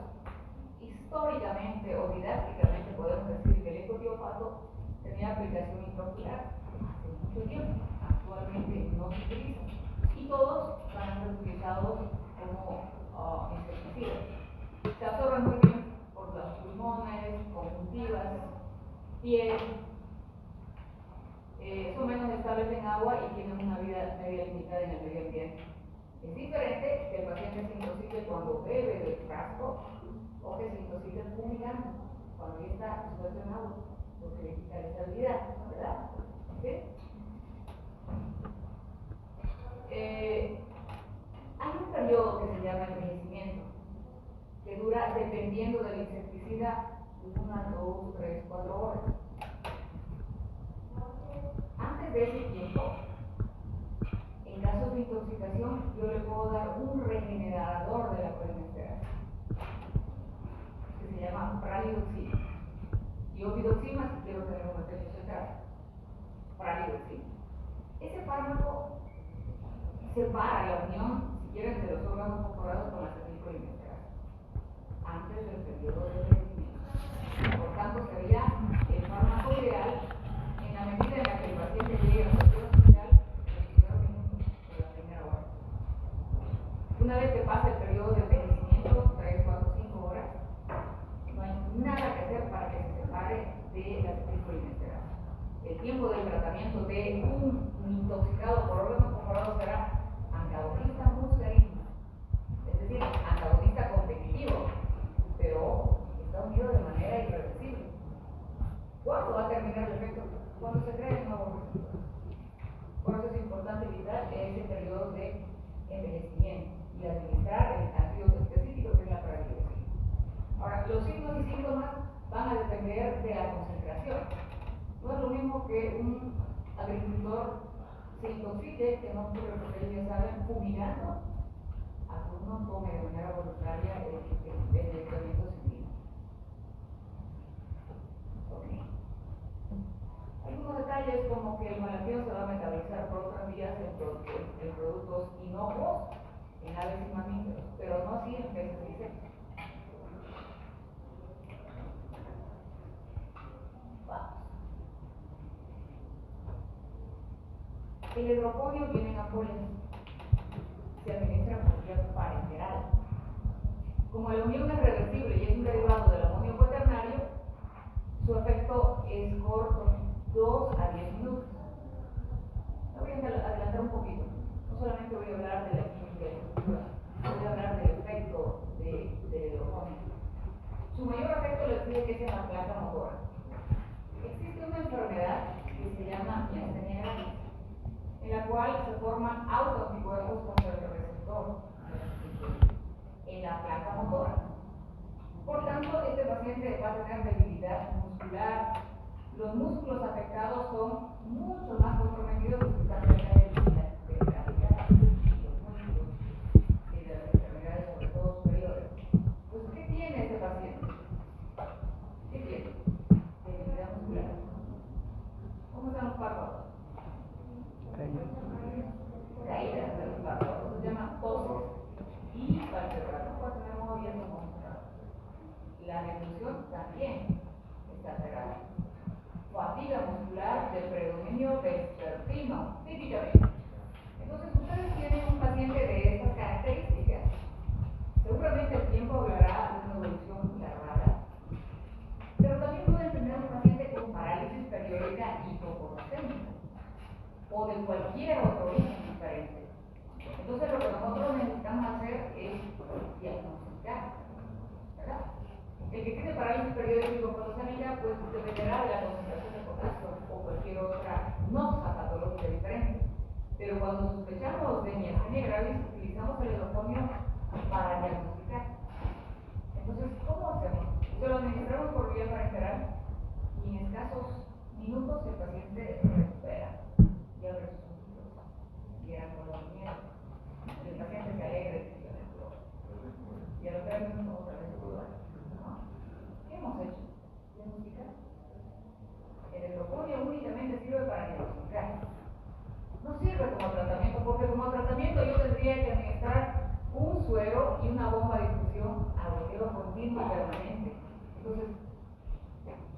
históricamente o didácticamente podemos decir que el ecotiofato tenía aplicación intraocular hace mucho tiempo, actualmente no se utiliza, y todos van a ser utilizados como insecticidas. Se absorben muy bien por los pulmones, conjuntivas, piel, son menos estables en agua y tienen una vida media limitada en el medio ambiente. Es diferente que el paciente se intoxique cuando bebe del frasco o que se intoxique fumigando cuando ya está suelto en agua, porque le quita la estabilidad, ¿verdad? ¿Sí? Hay un periodo que se llama envejecimiento, que dura, dependiendo del insecticida, 1, 2, 3, 4 horas. Antes de ese tiempo, en casos de intoxicación, yo le puedo dar un regenerador de la colinesterasa, que se llama pralidoxina. Y opidoxima, si quiero tener un efecto central. Pralidoxina. Ese fármaco separa la unión, si quieren, de los órganos perforados con la acetilcolinesterasa antes del periodo de envejecimiento. Por tanto, sería el fármaco ideal en la medida en la que el paciente llegue a cualquier hospital en la primera hora. Una vez que pasa el periodo de envejecimiento, 3, 4, 5 horas, no hay nada que hacer para que se separe de la acetilcolinesterasa. El tiempo del tratamiento de un intoxicado por órganos perforados será antagonista muscarino, es decir, antagonista competitivo, pero está unido de manera irreversible. ¿Cuándo va a terminar el efecto? Cuando se creen nuevos receptores. Por eso es importante evitar ese periodo de envejecimiento y administrar el antídoto específico que es la pralidoxina. Ahora, los signos y síntomas van a depender de la concentración. No es lo mismo que un agricultor se intoxique, que no ocurre porque ellos ya saben, fumigando, a que uno tome de manera voluntaria el medicamento civil. Okay. Algunos detalles como que el malatión se va a metabolizar por otras vías en productos inocuos, en aves y mamíferos, pero no así en peces y insectos. Vamos. El hidroponio viene en ampollas, se administra por vía parenteral. Como la unión es reversible y es un derivado del amonio cuaternario, su efecto es corto, 2 a 10 minutos. Me voy a adelantar un poquito. No solamente voy a hablar de la química y la estructura, voy a hablar del efecto del hidroponio. Su mayor efecto les pide que es en la planta motora. Existe una enfermedad que se llama miastenia gravis, en la cual se forman autoanticuerpos contra el receptor en la placa motora. Por tanto, este paciente va a tener debilidad muscular. Los músculos afectados son mucho más comprometidos que si están cerca de la gravedad y los músculos y de las extremidades, sobre todo superiores. Pues, ¿qué tiene este paciente? ¿Qué tiene? Debilidad muscular. ¿Cómo están los párpados? Caídas de los párpados, se llaman toses y palpebras, no puede tener movimiento mostrado. La reclusión también está cerrada. Fatiga muscular de predominio vespertino, típicamente. Entonces, ustedes tienen un paciente de estas características. Seguramente el tiempo hablará de una evolución larvada, pero también pueden tener un paciente con parálisis periódica hipoglucémica o de cualquier otro origen diferente. Entonces, lo que nosotros necesitamos hacer es diagnosticar, ¿verdad? El que tiene parálisis periódica hipoglucémica, pues dependerá de la concentración de potasio o cualquier otra nota patológica diferente. Pero cuando sospechamos de miastenia gravis, utilizamos el hidroponio para diagnosticar. Entonces, ¿cómo hacemos? Se lo administramos por vía parenteral y en escasos minutos el paciente recupera y abre sus ojos y era con los miedos. El paciente se alegra y a los 3 minutos otra vez se duda. ¿Qué hemos hecho? Diagnosticar. El hidroponio únicamente sirve para diagnosticar. No sirve como tratamiento, porque como tratamiento yo tendría que administrar un suero y una bomba de infusión a goteo continuo y permanente. Entonces,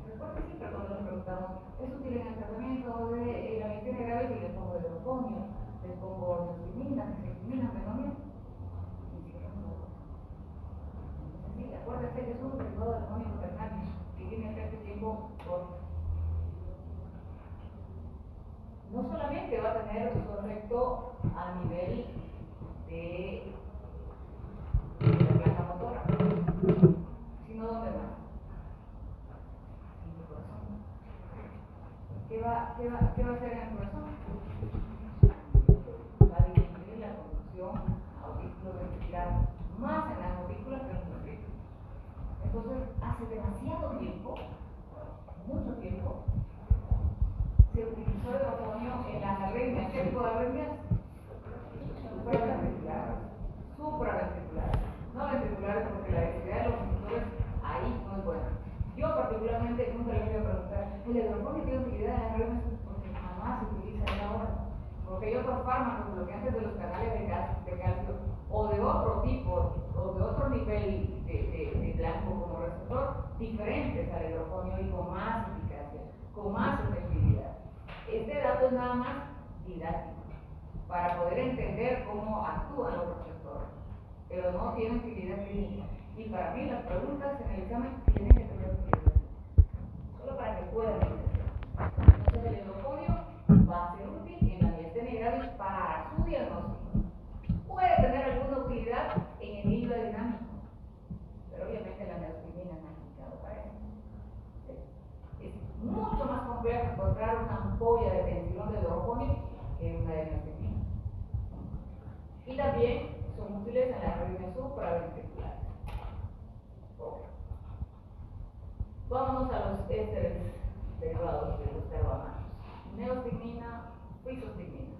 recuerden siempre cuando nos preguntamos, ¿es útil en el tratamiento de la miastenia gravis? Y les pongo hidroponio, les pongo neostigmina, menomia. Sí, acuérdense que es un derivado del amonio ternario que tiene efecto tiempo corto. No solamente va a tener su efecto a nivel de la placa motora, sino ¿dónde más? En el corazón. ¿Qué va a hacer en el corazón? Va a disminuir la conducción auriculoventricular, más en las aurículas que en los ventrículos. Entonces, hace demasiado tiempo, mucho tiempo, se utilizó el hidroponio en las arritmias. ¿Qué tipo de arritmias? Supraventriculares. No ventriculares, porque la densidad de los receptores ahí no es buena. Yo particularmente nunca les voy a preguntar, ¿el hidroponio tiene utilidad en las arritmias? Porque jamás se utiliza en ahora. Porque hay otros fármacos bloqueantes de los canales de calcio o de otro tipo, o de otro nivel de blanco como receptor, diferentes al hidroponio y con más eficacia, con más efectividad. Este dato es nada más didáctico, para poder entender cómo actúan los receptores, pero no tiene utilidad clínica. Y para mí las preguntas en el examen tienen que tener utilidad, solo para que puedan entender. Entonces el hidroponio va a ser útil en la miastenia gravis para su diagnóstico. Puede tener alguna utilidad en el hilo dinámico, pero obviamente la neostigmina no es indicado para eso. Es mucho más complejo encontrar una ampolla de tensión de hidroponio que una de neostigmina. Y también son útiles en las arritmias supraventriculares. Okay. Vámonos a los ésteres derivados de los carbamatos. Neostigmina, prisostigmina.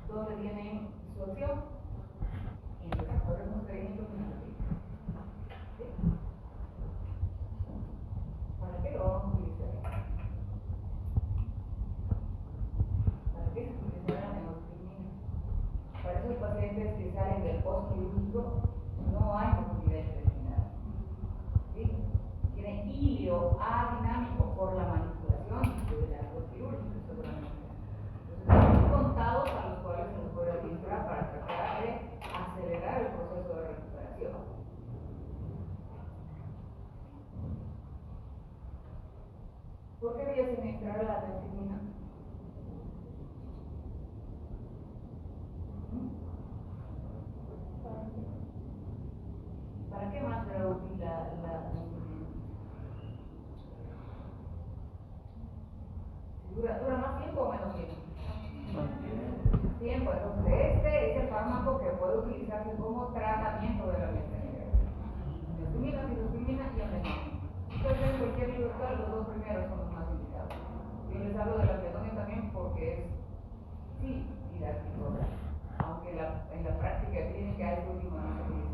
¿Dónde tienen su acción? En los receptores muscarínicos y neurolíticos. ¿Sí? ¿Para qué lo vamos a utilizar? ¿Para qué se utilizará la neostigmina? Para esos pacientes que salen del postquirúrgico no hay profundidad intestinal. ¿Sí? Tienen hilo adinámico por la manipulación del árbol quirúrgico, seguramente. Entonces, son contados a los cuales se les puede administrar para tratar de acelerar el proceso de recuperación. ¿Por qué voy a administrar la neostigmina? ¿Para qué más será útil la neostigmina? ¿Dura más tiempo o menos tiempo? Tiempo. Entonces, este es el fármaco que puede utilizarse como tratamiento de la miastenia gravídica. Filostimina y anhedonia. Entonces, en cualquier libro actual, los dos primeros son los más indicados. Yo les hablo de la anhedonia también porque es sí didáctico, aunque en la práctica clínica es último no se utiliza.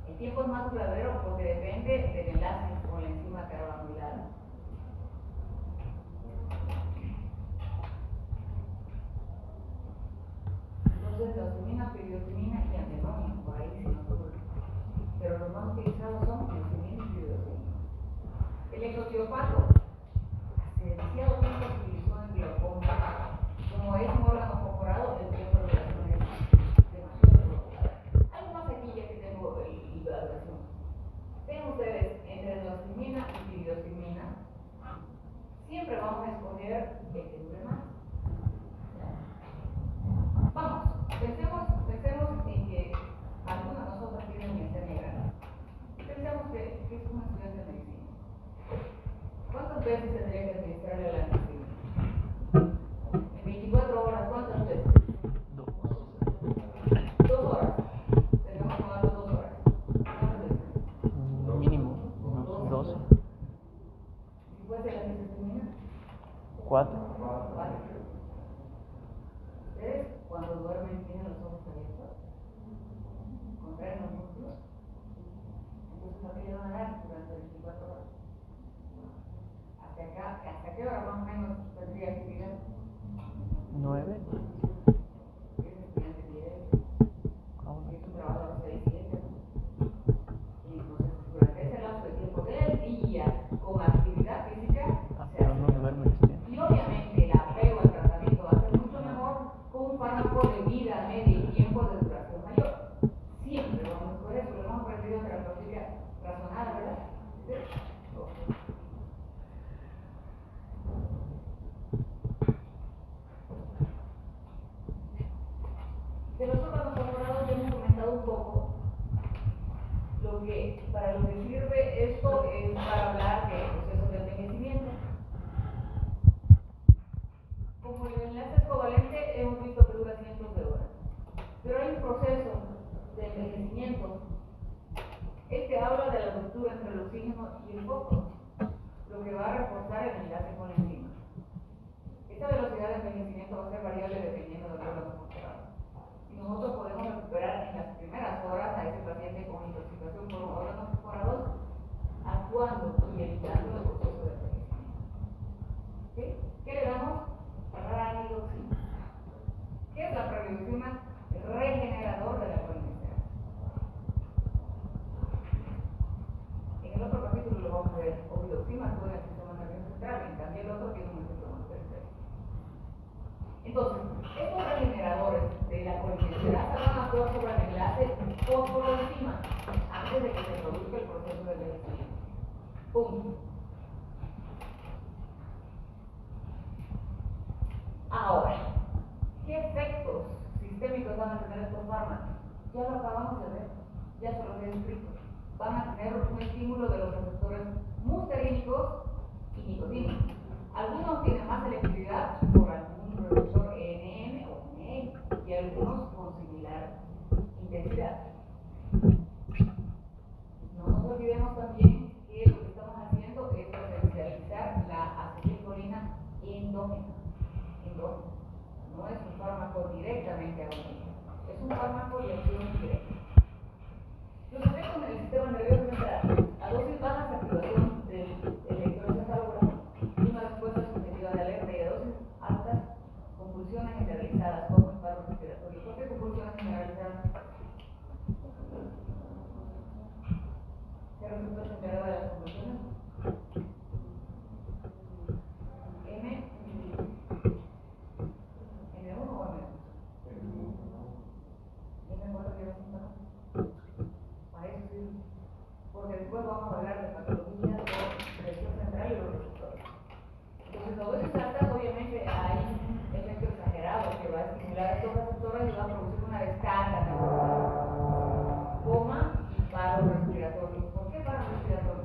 El tiempo es más duradero porque depende del enlace con la enzima carbamilasa. Entonces, filostimina, piridoximina y anhedonia, por ahí sí nos duele. Pero los más utilizados son filostimina y piridoximina. El ectopiopato, hace demasiado tiempo se utilizó en glaucoma. Como es un órgano corporado, el tiempo de duración es demasiado prolongado. Algo más aquí ya que tengo la duración. Ven ustedes, entre filostimina y piridoximina, siempre vamos a escoger el que dure más. Vamos, pensemos en que alguna de nosotras tiene miastenia gravídica. Pensemos que es un estudiante de medicina. ¿Cuántas veces tendría que administrarle la anesthesia? En 24 horas, ¿cuántas veces? 2 horas. Tenemos que tomarlo 2 horas. ¿Cuántas veces? Mínimo, unos 12. ¿Y cuál es la anestesia? 4. Ustedes, cuando duermen, tienen los ojos abiertos, contraen los músculos, entonces ¿a qué le van a dar durante 24 horas? ¿Hasta qué hora más o menos tendría que tirar? 9. Es estudiante 10, es un trabajador 6, 7. Y entonces, durante ese lapso de tiempo del día, con actividad física, pero no duerme este. y obviamente el apego al tratamiento va a ser mucho mejor con un fármaco de vida media y tiempo de duración mayor. Siempre vamos por eso, lo hemos aprendido en la práctica razonada, ¿verdad? ¿Sí? De los órganos corporales hemos comentado un poco para lo que sirve esto es para hablar de procesos de envejecimiento. Como el enlace es covalente, hemos visto que dura cientos de horas. Pero hay un proceso de envejecimiento. Este habla de la ruptura entre el oxígeno y el fósforo, lo que va a reforzar el enlace con la enzima. Esta velocidad de envejecimiento va a ser variable dependiendo del órgano corporal. Y nosotros podemos recuperar en las primeras horas a ese paciente con intoxicación por órganos corporados, actuando y evitando el proceso de envejecimiento. ¿Sí? ¿Qué le damos? Raniloxina. ¿Qué es la raniloxina? El regenerador de la colinestera. En el otro capítulo lo vamos a ver. Opiloxina actúa en el sistema nervioso central, en cambio el otro tiene un efecto más periférico. Entonces, estos regeneradores de la colinestera van a actuar sobre el enlace fósforo-enzima antes de que se produzca el proceso de envejecimiento. Punto. Ahora, ¿qué efectos sistémicos van a tener estos fármacos? Ya lo acabamos de ver, ya se los he escrito. Van a tener un estímulo de los receptores musterínicos y nicotínicos. Algunos tienen más selectividad por algún receptor ENM o NE y algunos con similar intensidad. No nos olvidemos también que lo que estamos haciendo es potencializar la acetilcolina endógena. No es un fármaco directamente agónico, es un fármaco de acción directa. Los efectos en el sistema nervioso central, a dosis bajas, activación del electroencefalograma y una respuesta subjetiva de alerta, y a dosis altas, convulsiones generalizadas como el paro respiratorio. ¿Por qué convulsiones generalizadas? ¿Qué receptor se encarga de las convulsiones? Porque después vamos a hablar de patologías de región central y los receptores. Entonces, todo eso altas, obviamente hay un efecto exagerado que va a estimular a estos receptores y va a producir una descarga neuronal, coma y paro respiratorio. ¿Por qué paro respiratorio?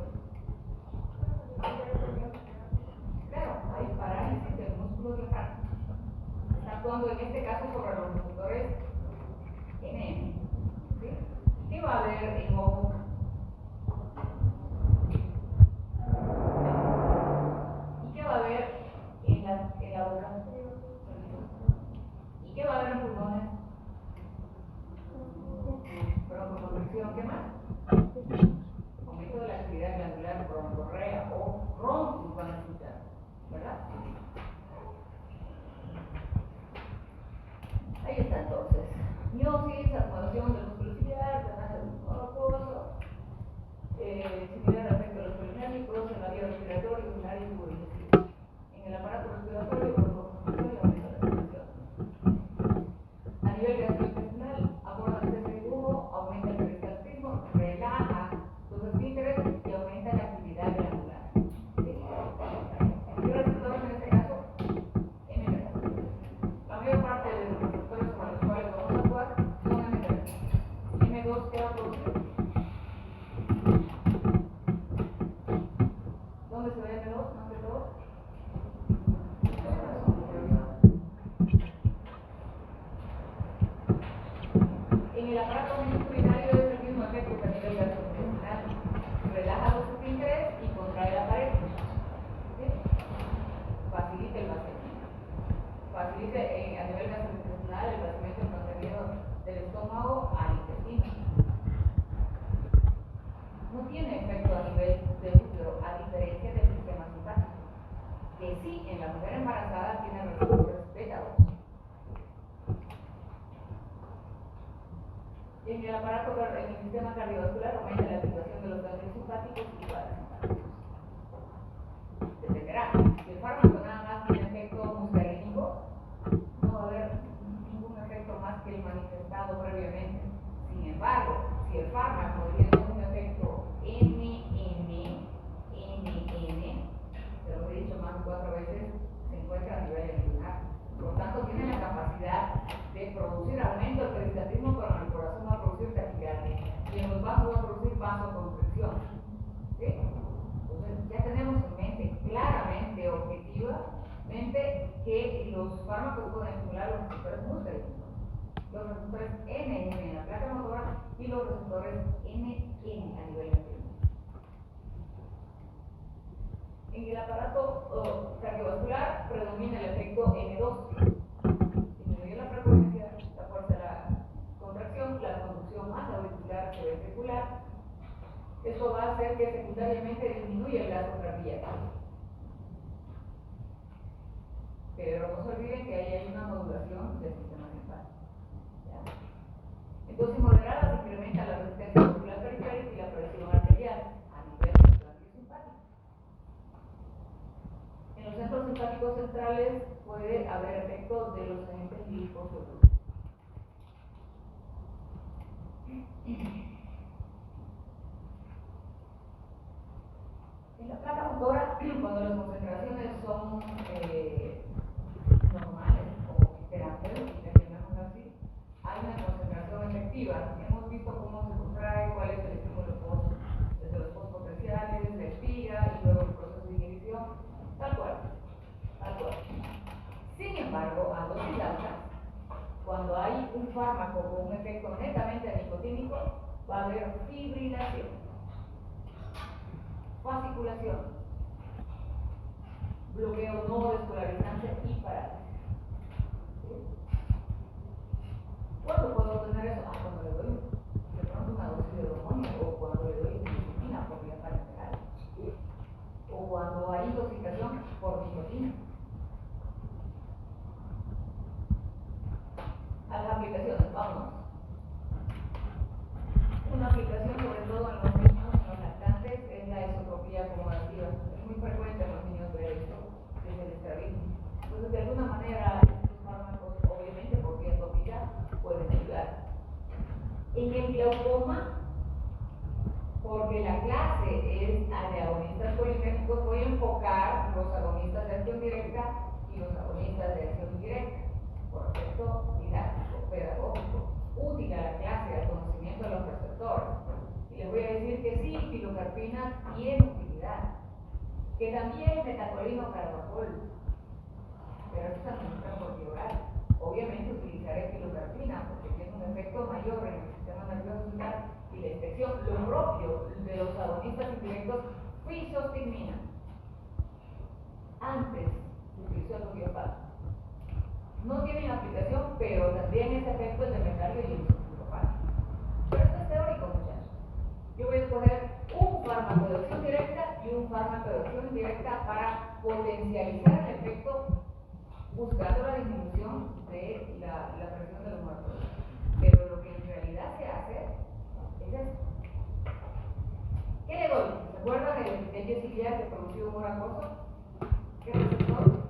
¿qué va a haber en ojo? ¿Y qué va a haber en la boca? ¿Y qué va a haber en pulmones? Broncoconstricción, ¿qué más? Aumento de la actividad glandular broncorrea o bronquios van a escuchar, ¿verdad? Ahí está entonces. Miosis, acumulación del músculo ciliar, drenaje del músculo acuoso, similar al efecto de los polinérgicos en la vía respiratoria, urinaria y urinaria. En el aparato respiratorio, broncoconstricción y aumento de la respiración. A nivel gastrointestinal, aborda el cese de humo, aumenta el peristaltismo, relaja los esfínteres y aumenta la actividad glandular. ¿Sí? ¿Qué receptores en este caso? M3. La mayor parte de los receptores sobre los cuales vamos a actuar son M3. M2, ¿qué va a producir? ¿Dónde se ve M2? Más que todo. En el aparato urinario es el mismo efecto que a nivel gastrointestinal. Relaja los esfínteres y contrae la pared. ¿Sí? Facilita el vaciamiento. Facilita a nivel gastrointestinal el vaciamiento del contenido del estómago al intestino. No tiene efecto a nivel del útero, a diferencia del sistema simpático, que sí en la mujer embarazada tiene receptores beta 2. En el aparato, en el sistema cardiovascular aumenta la activación de los ganglios simpáticos y parasimpáticos. Dependerá. Si el fármaco nada más tiene efecto muscarínico, no va a haber ningún efecto más que el manifestado previamente. Sin embargo, si el fármaco tiene un efecto NN, se lo he dicho más de 4 veces, se encuentra a nivel celular. Por lo tanto, tiene la capacidad de producir aumento del peristaltismo, pero en el corazón va a producir taquicardia y en los vasos va a producir vasoconstricción. ¿Sí? Entonces, ya tenemos en mente claramente, objetivamente, que los fármacos pueden estimular los receptores muscarínicos, los receptores NN en la placa motora y los receptores NN a nivel endocrino. En el aparato cardiovascular predomina el efecto N2. Disminuye la frecuencia, la fuerza de la contracción, la conducción más auricular que ventricular. Eso va a hacer que secundariamente disminuya el gasto cardíaco. Pero no se olviden que ahí hay una modulación del sistema simpático. Entonces, moderada se incrementa la resistencia muscular periférica y la presión arterial a nivel del ganglio simpático. En los centros simpáticos centrales puede haber efectos de los agentes glicosados. En la placa motora, cuando las concentraciones son normales o terapéuticas, llamémoslo así, hay una concentración efectiva. Hemos visto cómo se contrae, cuál es el estímulo desde los postpotenciales, la espiga y luego el proceso de inhibición, tal cual. Sin embargo, a dosis altas, cuando hay un fármaco con un efecto netamente nicotínico, va a haber fibrilación, fasciculación, bloqueo no despolarizante y parálisis. ¿Sí? ¿Cuándo puedo obtener eso? Cuando le doy de pronto una dosis de hormona o cuando le doy nicotina por vía parenteral, ¿sí? O cuando hay intoxicación por nicotina. A las aplicaciones, vámonos. Una aplicación, sobre todo en los niños, en los lactantes, es la esotropía acomodativa. Es muy frecuente en los niños ver esto, que es el estrabismo. Entonces, de alguna manera, estos fármacos, obviamente por vía tópica, pueden ayudar. En el glaucoma, porque la clase es de agonistas poliméricos, voy a enfocar los agonistas de acción directa y los agonistas de acción indirecta, por efecto didáctico, pedagógico, útil a la clase, al conocimiento de los receptores. Y les voy a decir que sí, pilocarpina tiene utilidad, que también metacolino carbacol, pero esto se administra por vía oral. Obviamente utilizaré pilocarpina porque tiene un un efecto mayor en el sistema nervioso central y la infección, lo propio de los agonistas indirectos, fisostigmina, antes se utilizó el homeopático. No tienen aplicación, pero también ese efecto es de metalio y el homeopático. Pero esto es teórico, muchachos. Yo voy a escoger un fármaco de acción directa y un fármaco de acción indirecta para potencializar el efecto buscando la disminución de la presión de los muertos. Pero lo que en realidad se hace es esto. ¿Qué le doy? ¿Se acuerdan del epitelio ciliar que produció humor acuoso? ¿Qué receptor?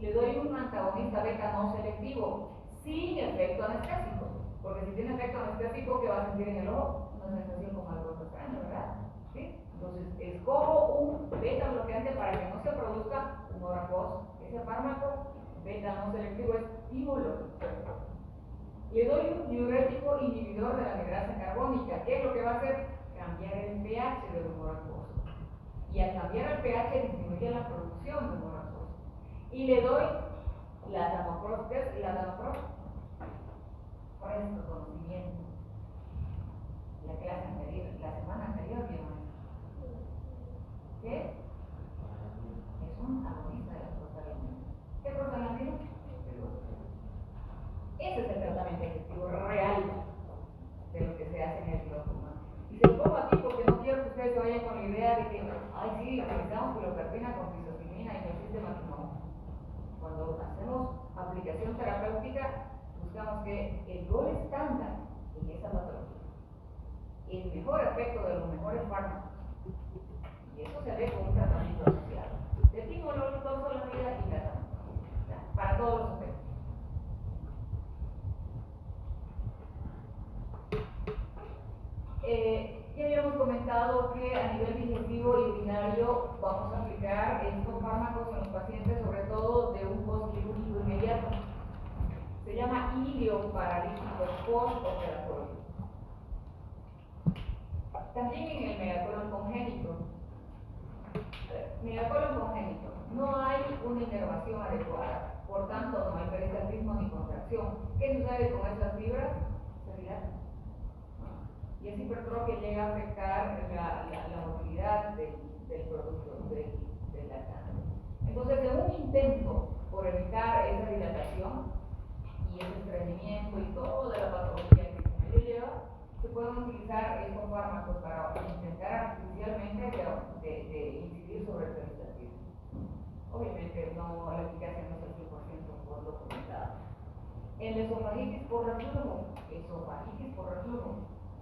Le doy un antagonista beta no selectivo sin efecto anestésico, porque si tiene efecto anestésico, ¿qué va a sentir en el ojo? Una sensación como algo extraño, ¿verdad? ¿Sí? Entonces, escojo un beta bloqueante para que no se produzca humor acuoso. Ese fármaco beta no selectivo es estímulo. Le doy un diurético inhibidor de la migrasa carbónica. ¿Qué es lo que va a hacer? Cambiar el pH del humor acuoso. Y al cambiar el pH disminuye la producción de humor acuoso. Y le doy la damocros, ¿qué es la damocros? Fresco, conocimiento. La clase anterior, la semana anterior, ¿vieron? ¿Qué? Es un agonista de la prostaglandina. ¿Qué prostaglandina? Ese es el tratamiento efectivo real de lo que se hace en el glaucoma. Y se lo pongo aquí porque no quiero que ustedes se vayan con la idea de que, ay, sí, utilizamos pilocarpina con fisostigmina y no existe matrimonio. Cuando hacemos aplicación terapéutica, buscamos que el gol estándar en esa patología, el mejor efecto de los mejores fármacos, y eso se ve con un tratamiento asociado de estímulo, torso, la vida y tratamiento, para todos los efectos. Ya habíamos comentado que a nivel digestivo y urinario vamos a aplicar estos fármacos en los pacientes, sobre todo de un postquirúrgico inmediato. Se llama ilioparalítico postoperatorio. También en el megacolon congénito. Megacolon congénito. No hay una inervación adecuada, por tanto no hay peristaltismo ni contracción. ¿Qué sucede con esas fibras? Se dilatan. Y esa hipertrofia llega a afectar la motilidad del producto, de la carne. Entonces, en un intento por evitar esa dilatación y ese estreñimiento y toda la patología que con ello lleva, se pueden utilizar estos fármacos para intentar artificialmente de incidir sobre el peristaltismo. Obviamente, no, la eficacia no es el 100% por documentada. En la esofagitis por reflujo,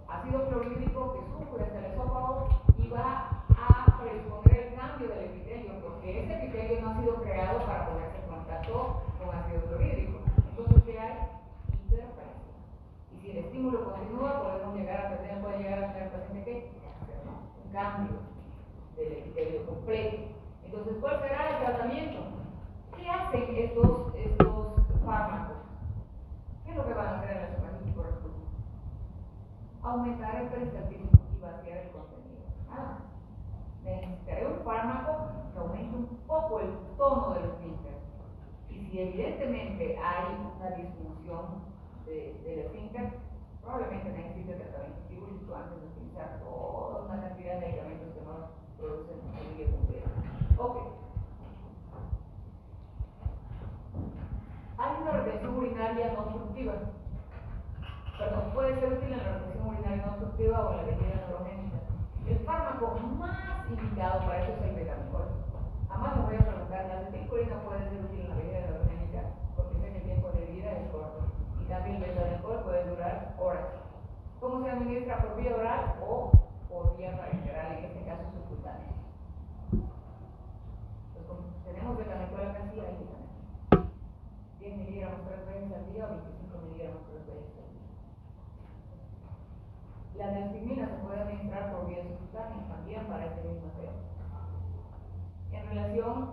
ácido clorhídrico que sube hasta el esófago y va a predisponer el cambio del epitelio, porque ese epitelio no ha sido creado para ponerse en contacto con ácido clorhídrico. Entonces, ¿qué hay? Interferencia. Y si el estímulo continúa, puede llegar a tener el paciente que un cambio del epitelio completo. Entonces, ¿cuál será el tratamiento? ¿Qué hacen estos fármacos? ¿Qué es lo que van a hacer en la esofagitis por reflujo? Aumentar el peristaltismo y vaciar el contenido. Necesitaré un fármaco que aumente un poco el tono del esfínter. Y si evidentemente hay una disfunción del esfínter, probablemente necesite tratamiento quirúrgico antes de utilizar toda una cantidad de medicamentos que no producen alivio completo. Ok. Hay una retención urinaria no obstructiva. Perdón, puede ser útil en la retención urinaria no obstructiva o en la vejiga neurogénica. El fármaco más indicado para eso es el betamicol. Además, me voy a preguntar, ¿la acetilcolina puede ser útil en la vejiga neurogénica? Porque sé que el tiempo de vida es corto. Y también el betamicol puede durar horas. ¿Cómo se administra? ¿Por vía oral o por vía parenteral? En este caso, subcutánea. Entonces, tenemos betamicol acá, sí, ahí también. 10 miligramos 3 veces al día o 25 miligramos 3 veces al día. La neostigmina se puede administrar por vía subcutánea también para este mismo tema. En relación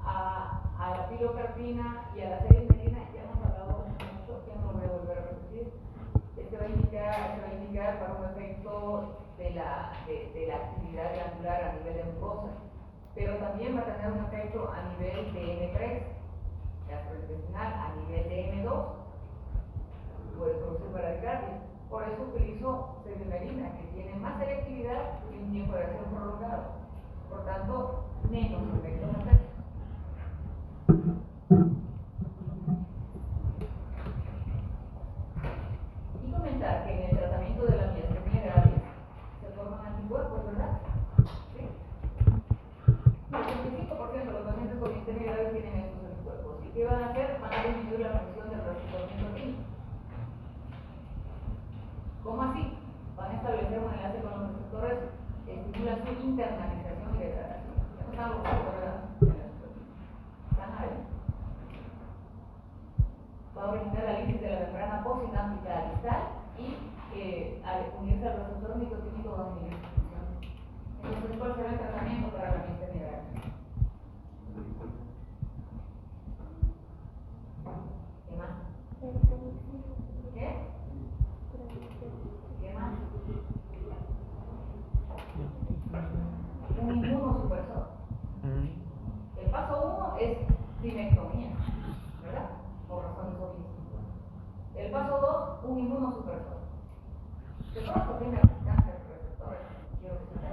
a la pilocarpina y a la serimetina, ya hemos hablado mucho, ya no lo voy a volver a repetir. Este va a indicar para un efecto de la actividad glandular a nivel de mucosa, pero también va a tener un efecto a nivel de M3, gastrointestinal, a nivel de M2 tiempo de acción prolongado. Por tanto, menos efectos adversos. Y comentar que en el tratamiento de la miastenia gravis se forman anticuerpos, ¿verdad? ¿Sí? El 85% de los pacientes con miastenia gravis tienen estos anticuerpos. ¿Y qué van a hacer? Van a disminuir la función del receptor químico. ¿Cómo así? Van a establecer un enlace con los receptores que estimulan su internalización y degradación. Ya no estamos hablando de la están ahí. Va a originar la lisis de la membrana postsináptica distal y al unirse al receptor nicotínico va a unir esta función. Entonces, ¿cuál será el tratamiento para la miastenia gravis? ¿Qué más? ¿Qué? ¿Qué más? Un inmunosupresor. El paso 1 es dimectomía, ¿verdad? Por razones obvias. El paso 2, un inmunosupresor. De pronto tiene cáncer de receptores, quiero que se sepa.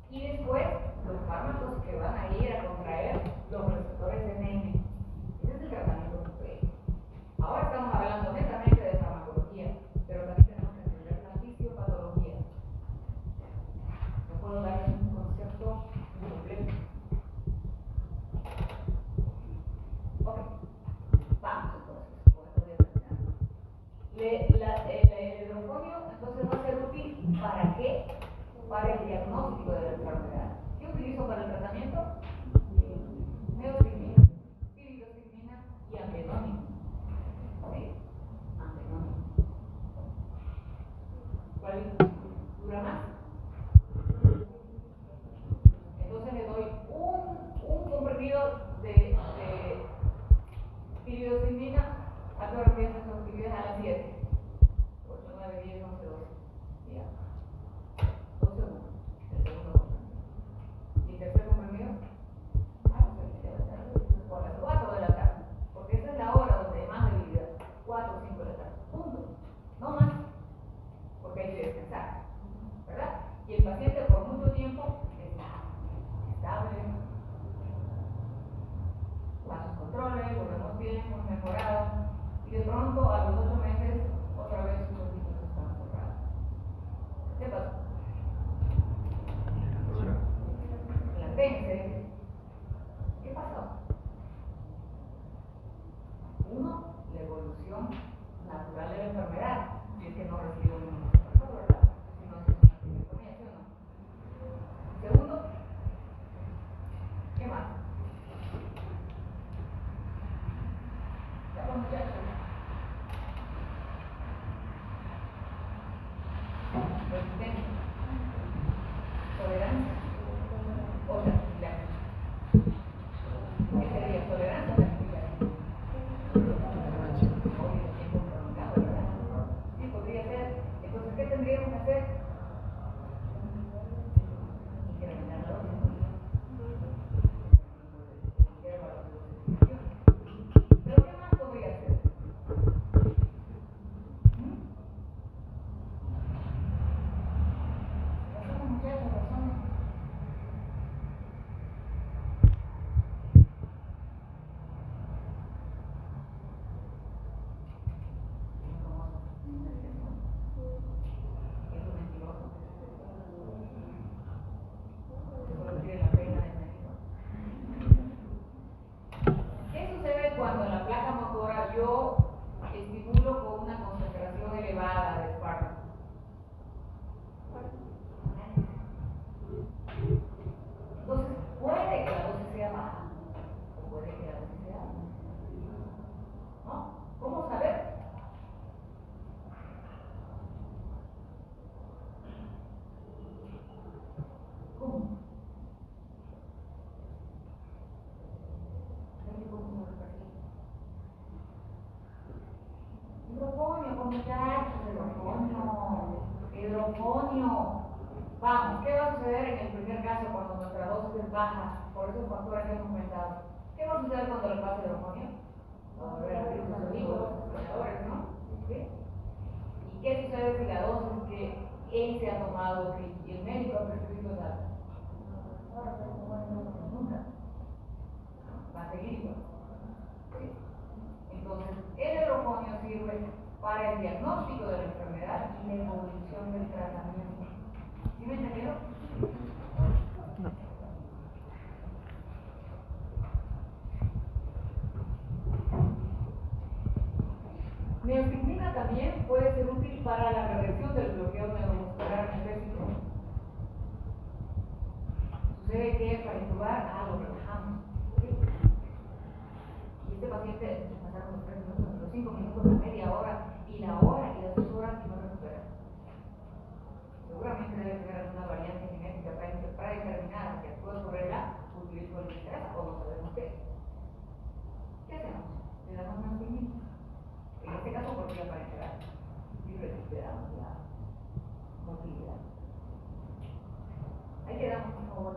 Y después, los fármacos que van a ir a contraer los receptores de NM. Ese es el tratamiento completo. Ahora estamos hablando netamente de farmacología, pero también tenemos que entender la fisiopatología. No puedo darles un concepto completo. Ok, vamos entonces, con esto voy a terminar. El hidrofonio entonces va a ser útil ¿para qué? Para el diagnóstico de la enfermedad. ¿Qué utilizo para el tratamiento? Neostigmina, piridoximina y antenónimo. ¿Sí? Antenónimo. ¿Cuál dura más? Entonces le doy un comprimido de piridoximina. ¿A qué hora empiezan esas actividades? A las 7. 8, 9, 10, 11, 12. Ya. 2 segundos. El segundo comprimido. ¿Y el tercer comprimido? Por las 4 de la tarde. Porque esa es la hora donde hay más debilidad. 4 o 5 de la tarde. Punto. No más. Porque hay que descansar. ¿Verdad? Y el paciente por mucho tiempo está estable. Bajo controles, volvemos bien, hemos mejorado. Y de pronto, a los 8 meses, otra vez sus ojitos están cerrados. ¿Qué pasó? Latense. ¿Qué pasó? Uno, la evolución natural de la enfermedad. Si es que no recibe un inmunosupresor, ¿verdad? Si no es una piridoximina, ¿sí o no? Segundo, ¿qué más? Ya los muchachos. Resistencia. Tolerancia. O la antifilaria. ¿Qué sería? Tolerancia o la antifilaria. Obvio, tiempo prolongado, ¿verdad? Sí, podría ser. Entonces, ¿qué tendríamos que hacer? Incrementar la dosis. ¿Pero qué más podría hacer? Razones, muchachos, razones. Es un mentiroso. Solo quiere la pena de mentir. ¿Qué sucede cuando en la placa motora yo estimulo con una concentración elevada de fármaco? Entonces, puede que la dosis sea baja o puede que la dosis sea alta. ¿No? ¿Cómo saber? ¿Cómo? Hidrofonio, con muchachos, hidrofonio. Vamos, ¿qué va a suceder en el primer caso cuando nuestra dosis es baja por esos factores que hemos comentado? ¿Qué va a suceder cuando le pase hidrofonio? Va a volver a abrir los olivos, los soñadores, ¿no? ¿Sí? ¿Y qué sucede si la dosis que él se ha tomado y el médico ha prescrito nunca va a seguir igual. ¿Sí? Entonces, el hidroponio sirve para el diagnóstico de la enfermedad y la evolución del tratamiento. ¿Sí me entendieron? No. Neostigmina también puede ser útil para la reversión del bloqueo neuromuscular energético. Sucede que para intubar, lo relajamos. ¿Sí? Y este paciente pasaron los 3 minutos, los 5 minutos, la media hora, y la hora, y las 2 horas y no recupera. Seguramente debe tener alguna variante genética para determinar que actúa sobre la utilidad o no sabemos qué. ¿Qué hacemos? Le damos neostigmina. En este caso, porque la parecerá libre de la motilidad. Ahí quedamos, por favor.